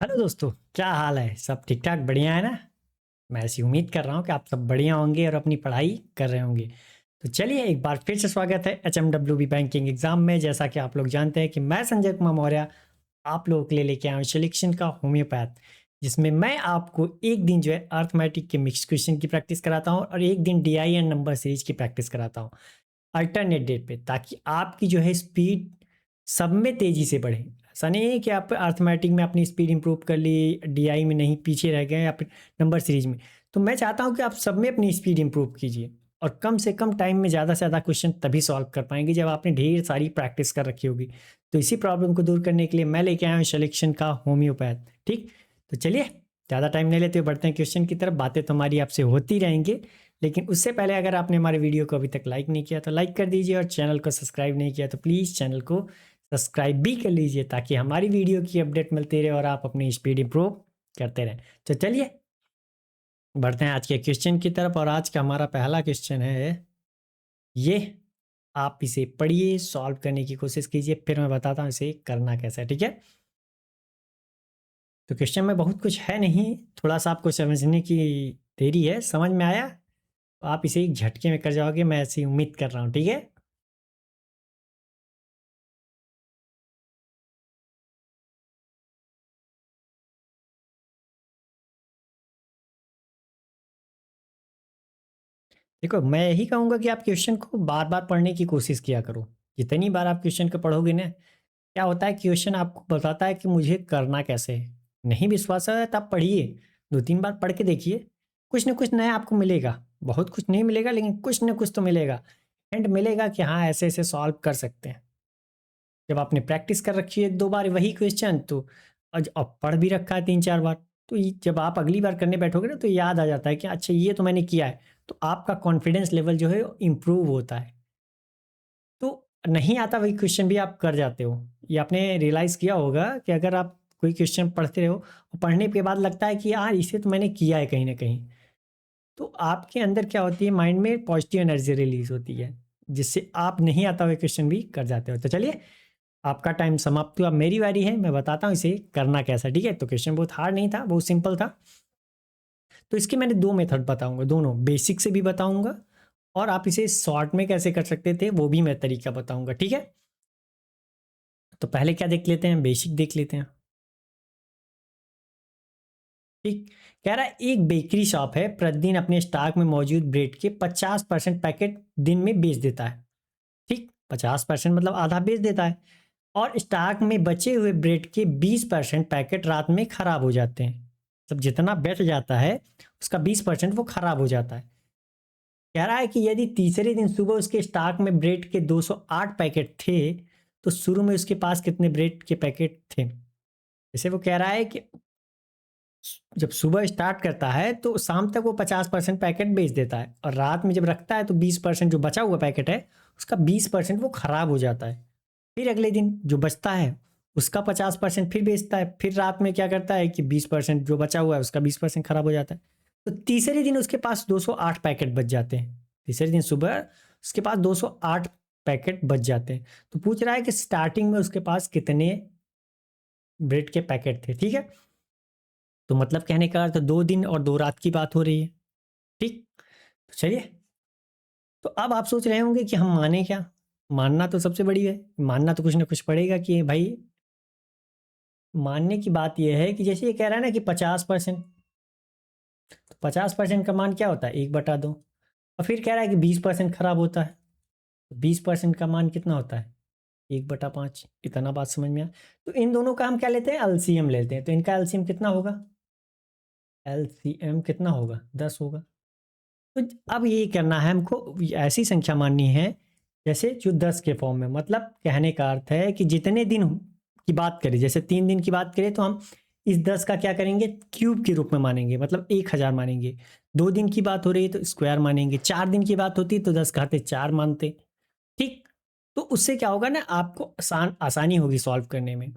Hello दोस्तों, क्या हाल है? सब ठीक ठाक बढ़िया है ना? मैं ऐसी उम्मीद कर रहा हूँ कि आप सब बढ़िया होंगे और अपनी पढ़ाई कर रहे होंगे। तो चलिए एक बार फिर से स्वागत है HMWB बैंकिंग एग्जाम में। जैसा कि आप लोग जानते हैं कि मैं संजय कुमार मौर्य आप लोगों के लिए लेके आया हूँ सिलेक्शन का होम्योपैथ, जिसमें मैं आपको एक दिन जो है अर्थमेटिक के मिक्स क्वेश्चन की प्रैक्टिस कराता हूँ और एक दिन DI एंड नंबर सीरीज की प्रैक्टिस कराता हूँ अल्टरनेट डेट पे, ताकि आपकी जो है स्पीड सब में तेजी से बढ़े। ऐसा नहीं है कि आप अर्थमेटिक में अपनी स्पीड इंप्रूव कर ली, DI में नहीं पीछे रह गए या फिर नंबर सीरीज में। तो मैं चाहता हूं कि आप सब में अपनी स्पीड इंप्रूव कीजिए और कम से कम टाइम में ज़्यादा से ज़्यादा क्वेश्चन तभी सॉल्व कर पाएंगे जब आपने ढेर सारी प्रैक्टिस कर रखी होगी। तो इसी प्रॉब्लम को दूर करने के लिए मैं लेके आया हूँ सिलेक्शन का होम्योपैथ। ठीक, तो चलिए ज़्यादा टाइम नहीं लेते हुए बढ़ते हैं क्वेश्चन की तरफ। बातें तो हमारी आपसे होती रहेंगी, लेकिन उससे पहले अगर आपने हमारे वीडियो को अभी तक लाइक नहीं किया तो लाइक कर दीजिए और चैनल को सब्सक्राइब नहीं किया तो प्लीज़ चैनल को सब्सक्राइब भी कर लीजिए, ताकि हमारी वीडियो की अपडेट मिलती रहे और आप अपनी स्पीड इंप्रूव करते रहें। तो चलिए बढ़ते हैं आज के क्वेश्चन की तरफ। और आज का हमारा पहला क्वेश्चन है ये। आप इसे पढ़िए, सॉल्व करने की कोशिश कीजिए, फिर मैं बताता हूँ इसे करना कैसा है। ठीक है, तो क्वेश्चन में बहुत कुछ है नहीं, थोड़ा सा आपको समझने की देरी है। समझ में आया तो आप इसे एक झटके में कर जाओगे, मैं ऐसी उम्मीद कर रहा हूँ। ठीक है, देखो मैं यही कहूँगा कि आप क्वेश्चन को बार बार पढ़ने की कोशिश किया करो। जितनी बार आप क्वेश्चन को पढ़ोगे ना, क्या होता है, क्वेश्चन आपको बताता है कि मुझे करना कैसे है। नहीं विश्वास है तो आप पढ़िए, 2-3 बार पढ़ के देखिए, कुछ ना कुछ नया आपको मिलेगा। बहुत कुछ नहीं मिलेगा, लेकिन कुछ ना कुछ तो मिलेगा। एंड मिलेगा कि हाँ ऐसे ऐसे सॉल्व कर सकते हैं। जब आपने प्रैक्टिस कर रखी है 1-2 बार वही क्वेश्चन, तो अब पढ़ भी रखा है 3-4 बार, तो जब आप अगली बार करने बैठोगे ना तो याद आ जाता है कि अच्छा ये तो मैंने किया है। तो आपका कॉन्फिडेंस लेवल जो है इम्प्रूव होता है। तो नहीं आता वही क्वेश्चन भी आप कर जाते हो। ये आपने रियलाइज़ किया होगा कि अगर आप कोई क्वेश्चन पढ़ते रहो और पढ़ने के बाद लगता है कि यार इसे तो मैंने किया है कहीं न कहीं, तो आपके अंदर क्या होती है, माइंड में पॉजिटिव एनर्जी रिलीज़ होती है, जिससे आप नहीं आता हुआ क्वेश्चन भी कर जाते हो। तो चलिए आपका टाइम समाप्त हुआ, मेरी बारी है, मैं बताता हूँ इसे करना कैसा है। ठीक है, तो क्वेश्चन बहुत हार्ड नहीं था, बहुत सिंपल था। तो इसके मैंने 2 मेथड बताऊँगा, दोनों बेसिक से भी बताऊँगा और आप इसे शॉर्ट में कैसे कर सकते थे वो भी मैं तरीका बताऊँगा। ठीक है? तो पहले क्या देख लेते हैं, बेसिक देख लेते हैं। ठीक, कह रहा है एक बेकरी शॉप है, प्रतिदिन अपने स्टॉक में मौजूद ब्रेड के 50% पैकेट दिन में बेच देता है। ठीक, 50% मतलब आधा बेच देता है और स्टॉक में बचे हुए ब्रेड के 20% पैकेट रात में खराब हो जाते हैं। मतलब जितना बच जाता है उसका 20% वो खराब हो जाता है। कह रहा है कि यदि तीसरे दिन सुबह उसके स्टॉक में ब्रेड के 208 पैकेट थे, तो शुरू में उसके पास कितने ब्रेड के पैकेट थे? जैसे वो कह रहा है कि जब सुबह स्टार्ट करता है तो शाम तक वो 50% पैकेट बेच देता है और रात में जब रखता है तो 20% जो बचा हुआ पैकेट है उसका 20% वो खराब हो जाता है। फिर अगले दिन जो बचता है उसका 50% फिर बेचता है, फिर रात में क्या करता है कि 20% जो बचा हुआ है उसका 20% खराब हो जाता है। तो तीसरे दिन उसके पास 208 पैकेट बच जाते हैं। तीसरे दिन सुबह उसके पास 208 पैकेट बच जाते हैं। तो पूछ रहा है कि स्टार्टिंग में उसके पास कितने ब्रेड के पैकेट थे। ठीक है, तो मतलब कहने का अर्थ 2 दिन और 2 रात की बात हो रही है। ठीक, तो चलिए, तो अब आप सोच रहे होंगे कि हम माने क्या? मानना तो सबसे बड़ी है, मानना तो कुछ ना कुछ पड़ेगा कि भाई, मानने की बात यह है कि जैसे ये कह रहा है ना कि 50%, तो 50% का मान क्या होता है, 1/2। और फिर कह रहा है कि 20% खराब होता है, तो 20% का मान कितना होता है, 1/5। इतना बात समझ में आया? तो इन दोनों का हम क्या लेते हैं, एलसीएम लेते हैं। तो इनका एलसीएम कितना होगा, एलसीएम कितना होगा, 10 होगा। तो अब ये करना है हमको, ऐसी संख्या माननी है जैसे जो 10 के फॉर्म में। मतलब कहने का अर्थ है कि जितने दिन की बात करें, जैसे 3 दिन की बात करें तो हम इस 10 का क्या करेंगे, क्यूब के रूप में मानेंगे, मतलब 1000 मानेंगे। 2 दिन की बात हो रही है तो स्क्वायर मानेंगे। 4 दिन की बात होती तो 10 घाते 4 मानते। ठीक, तो उससे क्या होगा ना, आपको आसानी होगी सॉल्व करने में।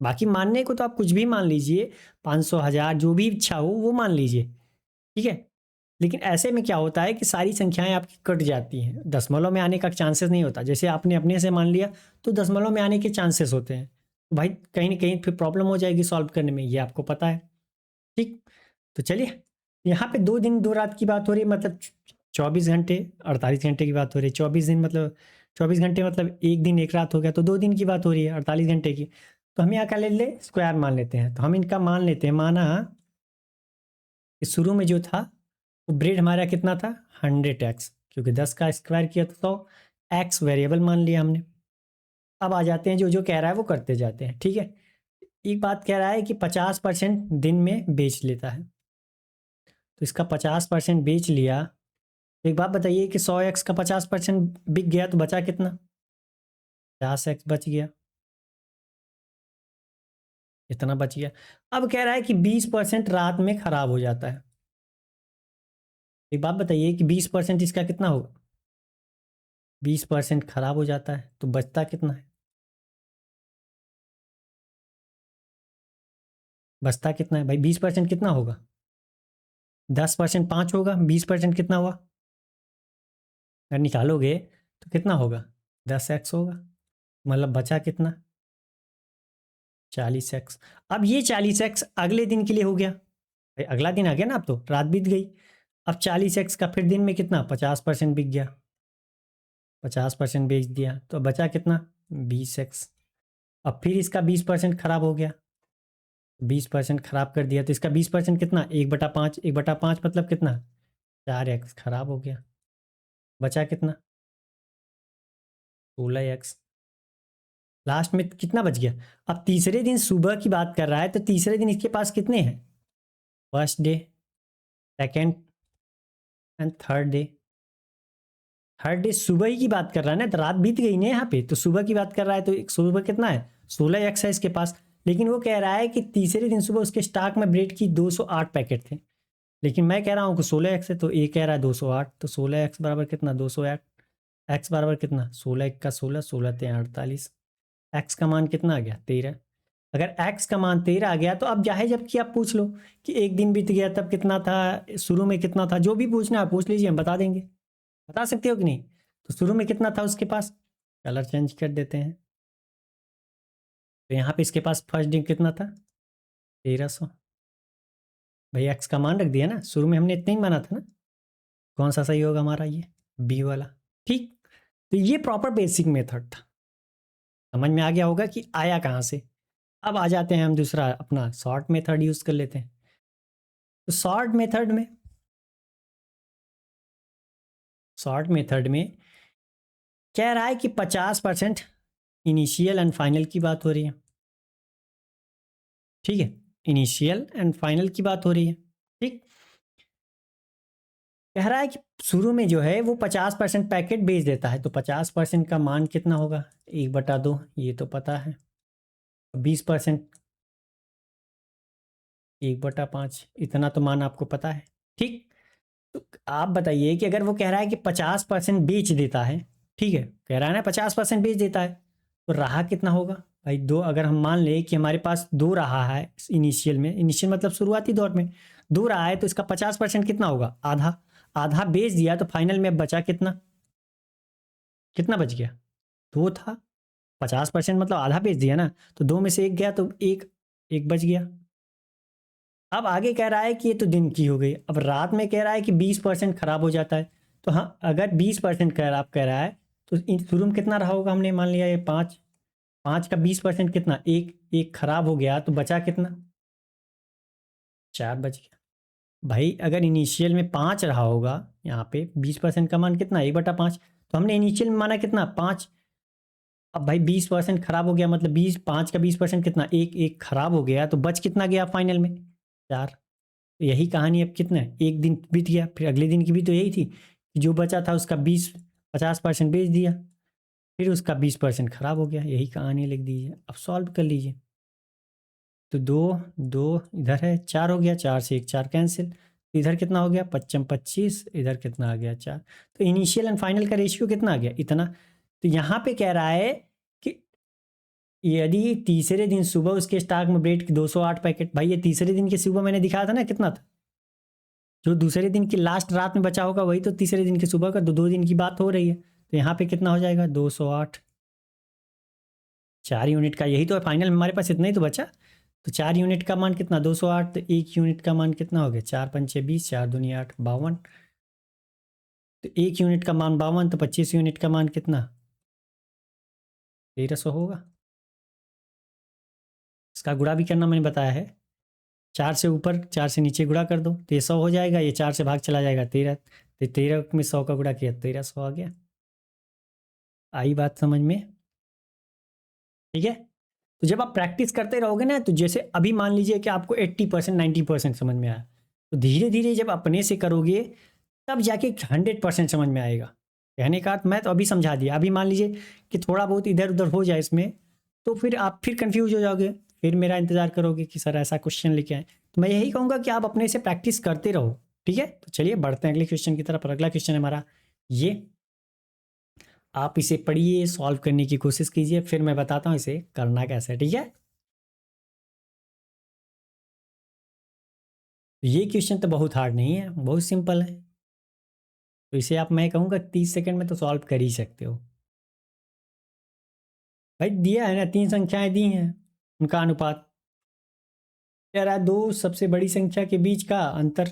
बाकी मानने को तो आप कुछ भी मान लीजिए, 500, 1000, जो भी इच्छा हो वो मान लीजिए। ठीक है, लेकिन ऐसे में क्या होता है कि सारी संख्याएं आपकी कट जाती हैं, दशमलव में आने का चांसेस नहीं होता। जैसे आपने अपने से मान लिया तो दशमलव में आने के चांसेस होते हैं। तो भाई कहीं ना कहीं फिर प्रॉब्लम हो जाएगी सॉल्व करने में, ये आपको पता है। ठीक, तो चलिए, यहाँ पे 2 दिन 2 रात की बात हो रही है, मतलब 24 घंटे 48 घंटे की बात हो रही है। 24 दिन मतलब 24 घंटे मतलब एक दिन एक रात हो गया, तो 2 दिन की बात हो रही है 48 घंटे की। तो हम यहाँ का ले ले स्क्वायर मान लेते हैं, तो हम इनका मान लेते हैं, माना कि शुरू में जो था वो ब्रेड हमारा कितना था 100x, क्योंकि 10 का स्क्वायर किया तो 100x वेरिएबल मान लिया हमने। अब आ जाते हैं, जो जो कह रहा है वो करते जाते हैं, ठीक है। एक बात कह रहा है कि 50% दिन में बेच लेता है, तो इसका 50% बेच लिया। तो एक बात बताइए कि 100x का 50% बिक गया तो बचा कितना, 50x बच गया, इतना बच गया। अब कह रहा है कि 20% रात में खराब हो जाता है। एक बात बताइए कि 20% इसका कितना होगा, 20% खराब हो जाता है तो बचता कितना है, बचता कितना है भाई, 20% कितना होगा, 10% 5 होगा, 20% कितना हुआ, अगर निकालोगे तो कितना होगा, 10x होगा। मतलब बचा कितना, 40x। अब ये 40x अगले दिन के लिए हो गया भाई, अगला दिन आ गया ना, अब तो रात बीत गई। अब 40x का फिर दिन में कितना, 50% बिक गया, 50% बेच दिया, तो बचा कितना, 20x। अब फिर इसका 20% खराब हो गया, 20% खराब कर दिया, तो इसका 20% कितना, 1/5, 1/5 मतलब कितना, 4x खराब हो गया, बचा कितना, 16x। लास्ट में कितना बच गया। अब तीसरे दिन सुबह की बात कर रहा है, तो तीसरे दिन इसके पास कितने हैं, first day, second and third day. Third day सुबह ही की बात कर रहा है ना, तो रात बीत गई ना यहाँ पे, तो सुबह की बात कर रहा है, तो सुबह कितना है, 16x है इसके पास। लेकिन वो कह रहा है कि तीसरे दिन सुबह उसके स्टॉक में ब्रेड की 208 पैकेट थे, लेकिन मैं कह रहा हूँ कि 16x है, तो ये कह रहा है 208, तो 16x बराबर कितना, 208। x बराबर कितना, 16 का 16, 16 × 48, x का मान कितना आ गया, 13। अगर x का मान 13 आ गया, तो अब चाहे जबकि आप पूछ लो कि एक दिन बीत गया तब कितना था, शुरू में कितना था, जो भी पूछना है आप पूछ लीजिए, हम बता देंगे। बता सकते हो कि नहीं। तो शुरू में कितना था उसके पास, कलर चेंज कर देते हैं, तो यहाँ पे इसके पास फर्स्ट दिन कितना था, 1300। भाई एक्स का मान रख दिया ना, शुरू में हमने इतना ही माना था ना, कौन सा सही होगा हमारा, ये बी वाला। ठीक, तो ये प्रॉपर बेसिक मेथड था, समझ में आ गया होगा कि आया कहाँ से। अब आ जाते हैं हम दूसरा अपना शॉर्ट मेथड यूज कर लेते हैं। तो शॉर्ट मेथड में कह रहा है कि 50% इनिशियल एंड फाइनल की बात हो रही है, ठीक है, इनिशियल एंड फाइनल की बात हो रही है। ठीक, कह रहा है कि शुरू में जो है वो 50% पैकेट बेच देता है, तो 50% का मान कितना होगा, 1/2, ये तो पता है। 20% 1/5, इतना तो मान आपको पता है। ठीक, तो आप बताइए कि अगर वो कह रहा है कि 50% बेच देता है, ठीक है, कह रहा है ना 50% बेच देता है, तो रहा कितना होगा भाई, दो। अगर हम मान ले कि हमारे पास दो रहा है इनिशियल में, इनिशियल मतलब शुरुआती दौर में दो रहा है, तो इसका 50% कितना होगा, आधा। आधा बेच दिया तो फाइनल में अब बचा कितना, कितना बच गया, दो था। 50% मतलब आधा बेच दिया ना, तो दो में से एक गया, तो एक एक बच गया। अब आगे कह रहा है कि ये तो दिन की हो गई, अब रात में कह रहा है कि 20% खराब हो जाता है। तो हाँ, अगर 20% खराब कह रहा है, तो शुरू में कितना रहा होगा, हमने मान लिया ये 5, 5 का 20% कितना, एक एक खराब हो गया, तो बचा कितना, 4 बच गया। भाई अगर इनिशियल में 5 रहा होगा, यहाँ पे 20% का मान कितना, 1/5, तो हमने इनिशियल में माना कितना, 5। अब भाई 20% खराब हो गया, मतलब 5 का 20% कितना, एक एक खराब हो गया, तो बच कितना गया फाइनल में, 4। तो यही कहानी, अब कितना है, एक दिन बीत गया, फिर अगले दिन की भी तो यही थी कि जो बचा था उसका 50% बेच दिया, फिर उसका 20% खराब हो गया, यही कहानी लिख दीजिए। अब सॉल्व कर लीजिए, तो दो दो इधर है, 4 हो गया, 4 से एक 4 कैंसिल, इधर कितना हो गया, 25, इधर कितना आ गया, 4। तो इनिशियल एंड फाइनल का रेशियो कितना आ गया, इतना। तो यहाँ पे कह रहा है कि यदि तीसरे दिन सुबह उसके स्टॉक में ब्रेड की 208 पैकेट, भाई ये तीसरे दिन के सुबह मैंने दिखाया था ना कितना था, जो दूसरे दिन की लास्ट रात में बचा होगा वही तो तीसरे दिन की सुबह का, 2 दिन की बात हो रही है, तो यहाँ पे कितना हो जाएगा, 208। 4 यूनिट का, यही तो है फाइनल, हमारे पास इतना ही तो बचा। तो 4 यूनिट का मान कितना, 208। तो 1 यूनिट का मान कितना हो गया, 4 पंचे 20, 4 दूनी 8, 52। तो 1 यूनिट का मान 52, तो 25 यूनिट का मान कितना, 1300 होगा। इसका गुणा भी करना मैंने बताया है, 4 से ऊपर 4 से नीचे गुणा कर दो तो ये 100 हो जाएगा, ये 4 से भाग चला जाएगा 13, तो 13 में 100 का गुणा किया 1300 आ गया। आई बात समझ में? ठीक है। तो जब आप प्रैक्टिस करते रहोगे ना, तो जैसे अभी मान लीजिए कि आपको 80% 90% समझ में आया, तो धीरे धीरे जब अपने से करोगे तब जाके 100% समझ में आएगा। कहने का अर्थ मैं तो अभी समझा दिया, अभी मान लीजिए कि थोड़ा बहुत इधर उधर हो जाए इसमें, तो फिर आप फिर कंफ्यूज हो जाओगे, फिर मेरा इंतजार करोगे कि सर ऐसा क्वेश्चन लेके आए। तो मैं यही कहूँगा कि आप अपने से प्रैक्टिस करते रहो। ठीक है, तो चलिए बढ़ते हैं अगले क्वेश्चन की तरफ। और अगला क्वेश्चन है हमारा ये, आप इसे पढ़िए, सॉल्व करने की कोशिश कीजिए, फिर मैं बताता हूँ इसे करना कैसे है। ठीक है, ये क्वेश्चन तो बहुत हार्ड नहीं है, बहुत सिंपल है। तो इसे आप, मैं कहूँगा 30 सेकंड में तो सॉल्व कर ही सकते हो। भाई दिया है ना, 3 संख्याएं दी हैं, उनका अनुपात। कह रहा है दो सबसे बड़ी संख्या के बीच का अंतर।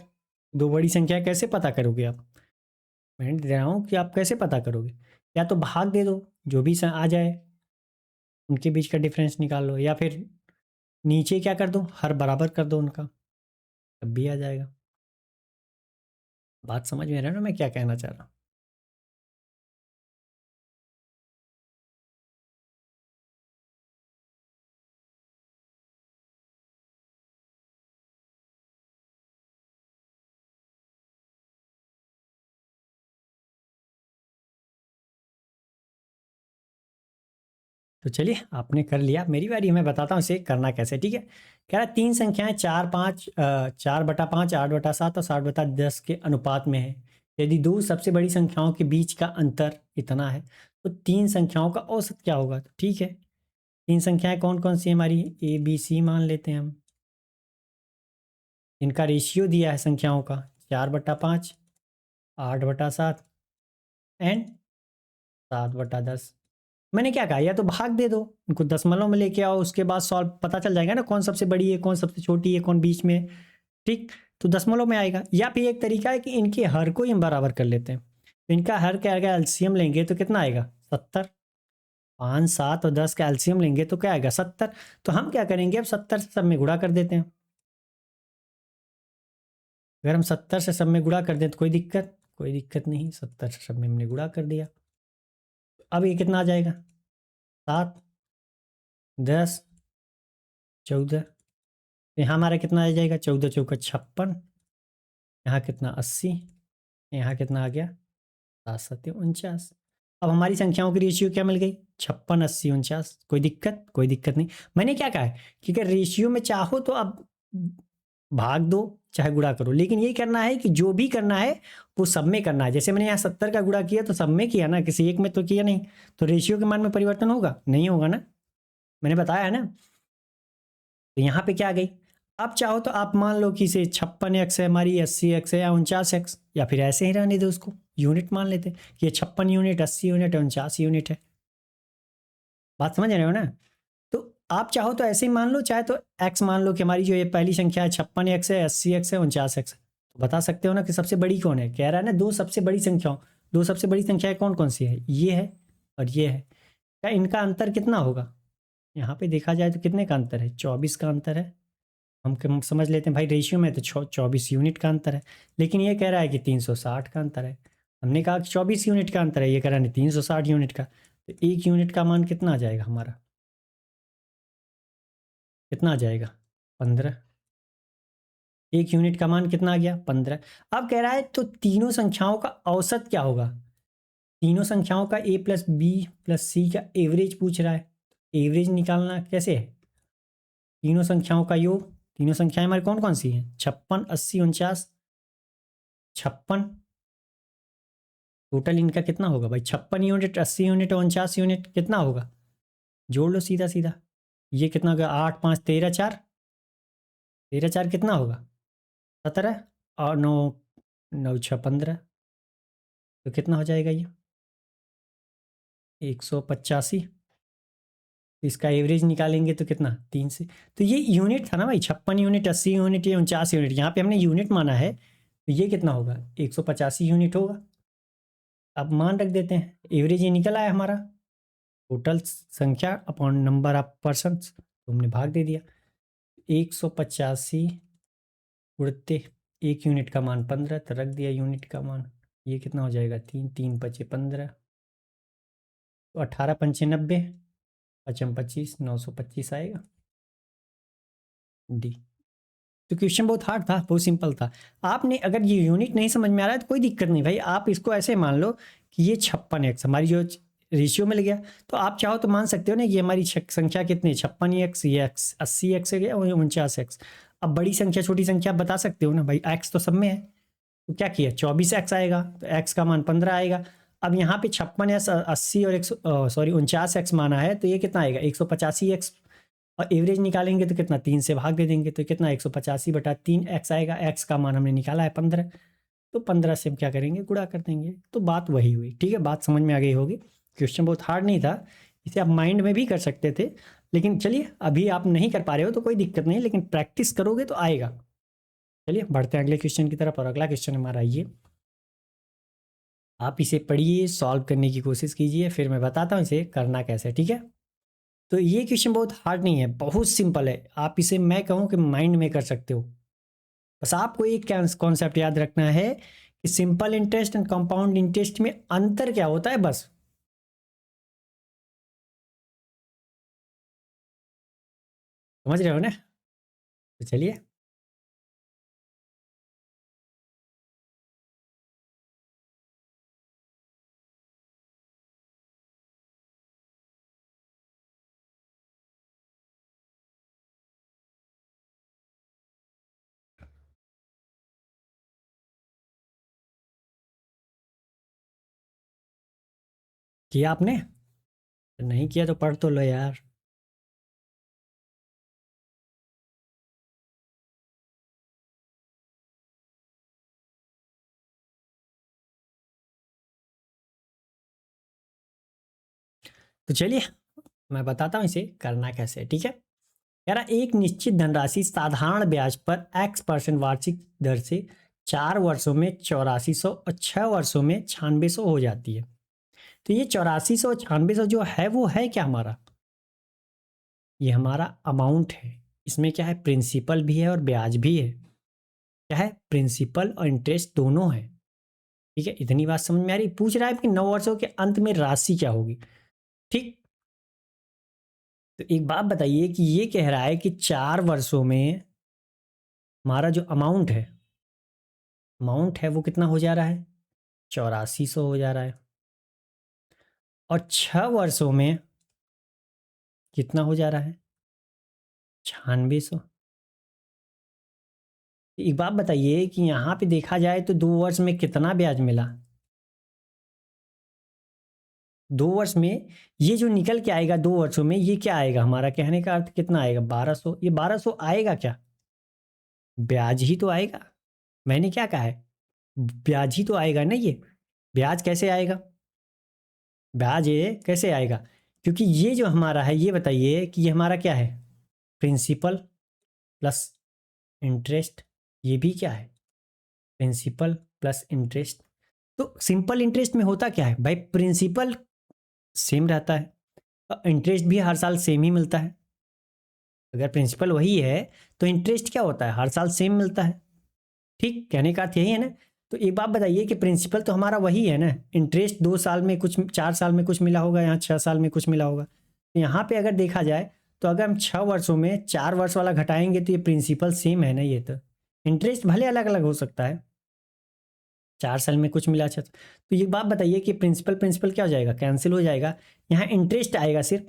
दो बड़ी संख्या कैसे पता करोगे आप? मैं दे रहा हूँ कि आप कैसे पता करोगे। या तो भाग दे दो, जो भी आ जाए उनके बीच का डिफरेंस निकाल लो, या फिर नीचे क्या कर दो, हर बराबर कर दो उनका, तब भी आ जाएगा। बात समझ में रहा ना मैं क्या कहना चाह रहा हूँ? तो चलिए, आपने कर लिया, मेरी बारी, मैं बताता हूँ इसे करना कैसे। ठीक है, कह रहा है 3 संख्याएं 4/5, 8/5 और 60/10 के अनुपात में है। यदि दो सबसे बड़ी संख्याओं के बीच का अंतर इतना है, तो 3 संख्याओं का औसत क्या होगा? तो ठीक है, 3 संख्याएं कौन कौन सी है हमारी, ए बी सी मान लेते हैं हम। इनका रेशियो दिया है संख्याओं का, 4/5, 8/7 एंड 7/10। मैंने क्या कहा, या तो भाग दे दो, उनको दशमलव में लेके आओ, उसके बाद सॉल्व पता चल जाएगा ना कौन सबसे बड़ी है, कौन सबसे छोटी है, कौन बीच में है। ठीक, तो दशमलव में आएगा। या फिर एक तरीका है कि इनके हर को ही हम बराबर कर लेते हैं, तो इनका हर क्या आएगा, एलसीएम लेंगे तो कितना आएगा, 70। 5, 7 और 10 का एलसीएम लेंगे तो क्या आएगा, 70। तो हम क्या करेंगे, अब 70 से सब में गुणा कर देते हैं। अगर हम 70 से सब में गुणा कर दें तो कोई दिक्कत, कोई दिक्कत नहीं, 70 से सब में हमने गुणा कर दिया। अब ये कितना आ जाएगा, 7, 10, 14। यहाँ हमारा कितना आ जाएगा, 14 चौका 56, यहाँ कितना 80, यहाँ कितना आ गया 7×7 = 49। अब हमारी संख्याओं की रेशियो क्या मिल गई, 56, 80, 49। कोई दिक्कत, कोई दिक्कत नहीं। मैंने क्या कहा है कि अगर रेशियो में चाहो तो अब भाग दो चाहे गुणा करो, लेकिन ये करना है कि जो भी करना है वो सब में करना है। जैसे मैंने यहाँ 70 का गुणा किया तो सब में किया ना, किसी एक में तो किया नहीं। तो रेशियो के मान में परिवर्तन होगा नहीं, होगा ना, मैंने बताया है ना। तो यहाँ पे क्या आ गई, आप चाहो तो आप मान लो कि इसे 56x है हमारी, 80x है या 49x, या फिर ऐसे ही रहने दो, उसको यूनिट मान लेते कि ये 56 यूनिट, 80 यूनिट, 49 यूनिट है। बात समझ रहे हो ना? तो आप चाहो तो ऐसे ही मान लो, चाहे तो x मान लो कि हमारी जो ये पहली संख्या है 56x है, 80x है, 49x है। तो बता सकते हो ना कि सबसे बड़ी कौन है। कह रहा है ना दो सबसे बड़ी संख्याओं, दो सबसे बड़ी संख्याएं कौन कौन सी है, ये है और ये है। क्या इनका अंतर कितना होगा, यहाँ पे देखा जाए तो कितने का अंतर है, 24 का अंतर है। हम समझ लेते हैं भाई रेशियो में तो 24 यूनिट का अंतर है। लेकिन ये कह रहा है कि 360 का अंतर है। हमने कहा कि 24 यूनिट का अंतर है, ये कह रहा है 360 यूनिट का। तो 1 यूनिट का मान कितना आ जाएगा हमारा, कितना आ जाएगा, 15। 1 यूनिट का मान कितना आ गया, 15। अब कह रहा है तो तीनों संख्याओं का औसत क्या होगा। तीनों संख्याओं का a प्लस बी प्लस सी का एवरेज पूछ रहा है। एवरेज निकालना कैसे है, तीनों संख्याओं का योग। तीनों संख्याएं हमारी कौन कौन सी हैं, 56, 80, 49। 56, टोटल इनका कितना होगा भाई, 56 यूनिट, 80 यूनिट, 49 यूनिट, कितना होगा, जोड़ लो सीधा सीधा। ये कितना होगा, 8, 5, 13, 4, 13, 4 कितना होगा, 17, और 9, 9, 6, 15। तो कितना हो जाएगा ये, 185। तो इसका एवरेज निकालेंगे तो कितना 3 से, तो ये यूनिट था ना भाई, 56 यूनिट, 80 यूनिट, ये 49 यूनिट, यहाँ पे हमने यूनिट माना है, तो ये कितना होगा 185 यूनिट होगा। अब मान रख देते हैं, एवरेज ये निकल आया हमारा, टोटल संख्या अपॉन नंबर ऑफ पर्सन, तो हमने भाग दे दिया, 185 उड़ते एक यूनिट का मान 15, तो रख दिया यूनिट का मान, ये कितना हो जाएगा 3, 3 पचे 15, तो 18 पंचे 90, 55 25, 925 आएगा डी। तो क्वेश्चन बहुत हार्ड था, बहुत सिंपल था। आपने अगर ये यूनिट नहीं समझ में आ रहा है तो कोई दिक्कत नहीं भाई, आप इसको ऐसे मान लो कि ये 56x हमारी जो रेशियो मिल गया, तो आप चाहो तो मान सकते हो ना, ये हमारी संख्या कितनी, 56x, ये x 80x है, 49x। अब बड़ी संख्या छोटी संख्या आप बता सकते हो ना भाई, x तो सब में है, तो क्या किया 24x आएगा, तो x का मान 15 आएगा। अब यहाँ पे 56 80 और 49x माना है, तो ये कितना आएगा 185x, और एवरेज निकालेंगे तो कितना 3 से भाग दे देंगे, तो कितना 185/3x आएगा, x का मान हमने निकाला है 15, तो 15 से हम क्या करेंगे गुणा कर देंगे, तो बात वही हुई। ठीक है, बात समझ में आ गई होगी। क्वेश्चन बहुत हार्ड नहीं था, इसे आप माइंड में भी कर सकते थे, लेकिन चलिए अभी आप नहीं कर पा रहे हो तो कोई दिक्कत नहीं, लेकिन प्रैक्टिस करोगे तो आएगा। चलिए बढ़ते हैं अगले क्वेश्चन की तरफ, और अगला क्वेश्चन हमारा ये, आप इसे पढ़िए, सॉल्व करने की कोशिश कीजिए, फिर मैं बताता हूँ इसे करना कैसे। ठीक है, तो ये क्वेश्चन बहुत हार्ड नहीं है, बहुत सिंपल है, आप इसे मैं कहूँ कि माइंड में कर सकते हो। बस आपको एक कॉन्सेप्ट याद रखना है कि simple interest and compound interest में अंतर क्या होता है, बस। समझ रहे हो ना, तो चलिए किया आपने, नहीं किया तो पढ़ तो लो यार। तो चलिए मैं बताता हूँ इसे करना कैसे। ठीक है, कह रहा एक निश्चित धनराशि साधारण ब्याज पर x% वार्षिक दर से 4 वर्षों में 8400 और 6 वर्षों में 9600 हो जाती है। तो ये 8400 9600 जो है वो है क्या हमारा, ये हमारा अमाउंट है। इसमें क्या है, प्रिंसिपल भी है और ब्याज भी है। क्या है, प्रिंसिपल और इंटरेस्ट दोनों है। ठीक है, इतनी बात समझ में आ रही। पूछ रहा है कि 9 वर्षों के अंत में राशि क्या होगी। ठीक, तो एक बात बताइए कि ये कह रहा है कि 4 वर्षों में हमारा जो अमाउंट है वो कितना हो जा रहा है, 8400 हो जा रहा है, और 6 वर्षों में कितना हो जा रहा है, 9600। एक बात बताइए कि यहाँ पे देखा जाए तो 2 वर्ष में कितना ब्याज मिला, 2 वर्ष में ये जो निकल के आएगा 2 वर्षों में, ये क्या आएगा, हमारा कहने का अर्थ कितना आएगा 1200। ये 1200 आएगा क्या, ब्याज ही तो आएगा। मैंने क्या कहा है, ब्याज ही तो आएगा ना। ये ब्याज कैसे आएगा, ब्याज ये कैसे आएगा, क्योंकि ये जो हमारा है, ये बताइए कि ये हमारा क्या है, प्रिंसिपल प्लस इंटरेस्ट। ये भी क्या है, प्रिंसिपल प्लस इंटरेस्ट। तो सिंपल इंटरेस्ट में होता क्या है भाई, प्रिंसिपल सेम रहता है और इंटरेस्ट भी हर साल सेम ही मिलता है। अगर प्रिंसिपल वही है तो इंटरेस्ट क्या होता है, हर साल सेम मिलता है। ठीक, कहने का अर्थ यही है ना। तो एक बात बताइए कि प्रिंसिपल तो हमारा वही है ना, इंटरेस्ट 2 साल में कुछ, 4 साल में कुछ मिला होगा, यहाँ 6 साल में कुछ मिला होगा। तो यहाँ पे अगर देखा जाए तो अगर हम 6 वर्षों में 4 वर्ष वाला घटाएंगे तो ये प्रिंसिपल सेम है ना। ये तो इंटरेस्ट भले अलग अलग हो सकता है, 4 साल में कुछ मिला, अच्छा, तो ये बात बताइए कि प्रिंसिपल प्रिंसिपल क्या हो जाएगा, कैंसिल हो जाएगा। यहाँ इंटरेस्ट आएगा, सिर्फ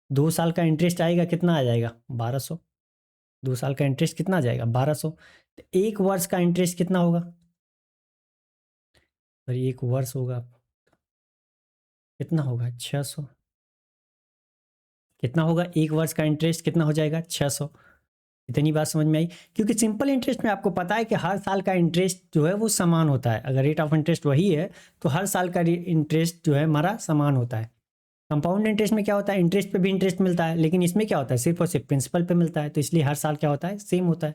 2 साल का इंटरेस्ट आएगा, कितना आ जाएगा 1200। 2 साल का इंटरेस्ट कितना आ जाएगा 1200। तो 1 वर्ष का इंटरेस्ट कितना होगा, और 1 वर्ष होगा कितना होगा 600। कितना होगा 1 वर्ष का इंटरेस्ट कितना हो जाएगा 600। इतनी बात समझ में आई। क्योंकि सिंपल इंटरेस्ट में आपको पता है कि हर साल का इंटरेस्ट जो है वो समान होता है। अगर रेट ऑफ इंटरेस्ट वही है तो हर साल का इंटरेस्ट जो है हमारा समान होता है। कंपाउंड इंटरेस्ट में क्या होता है, इंटरेस्ट पे भी इंटरेस्ट मिलता है, लेकिन इसमें क्या होता है, सिर्फ और सिर्फ प्रिंसिपल पे मिलता है, तो इसलिए हर साल क्या होता है, सेम होता है।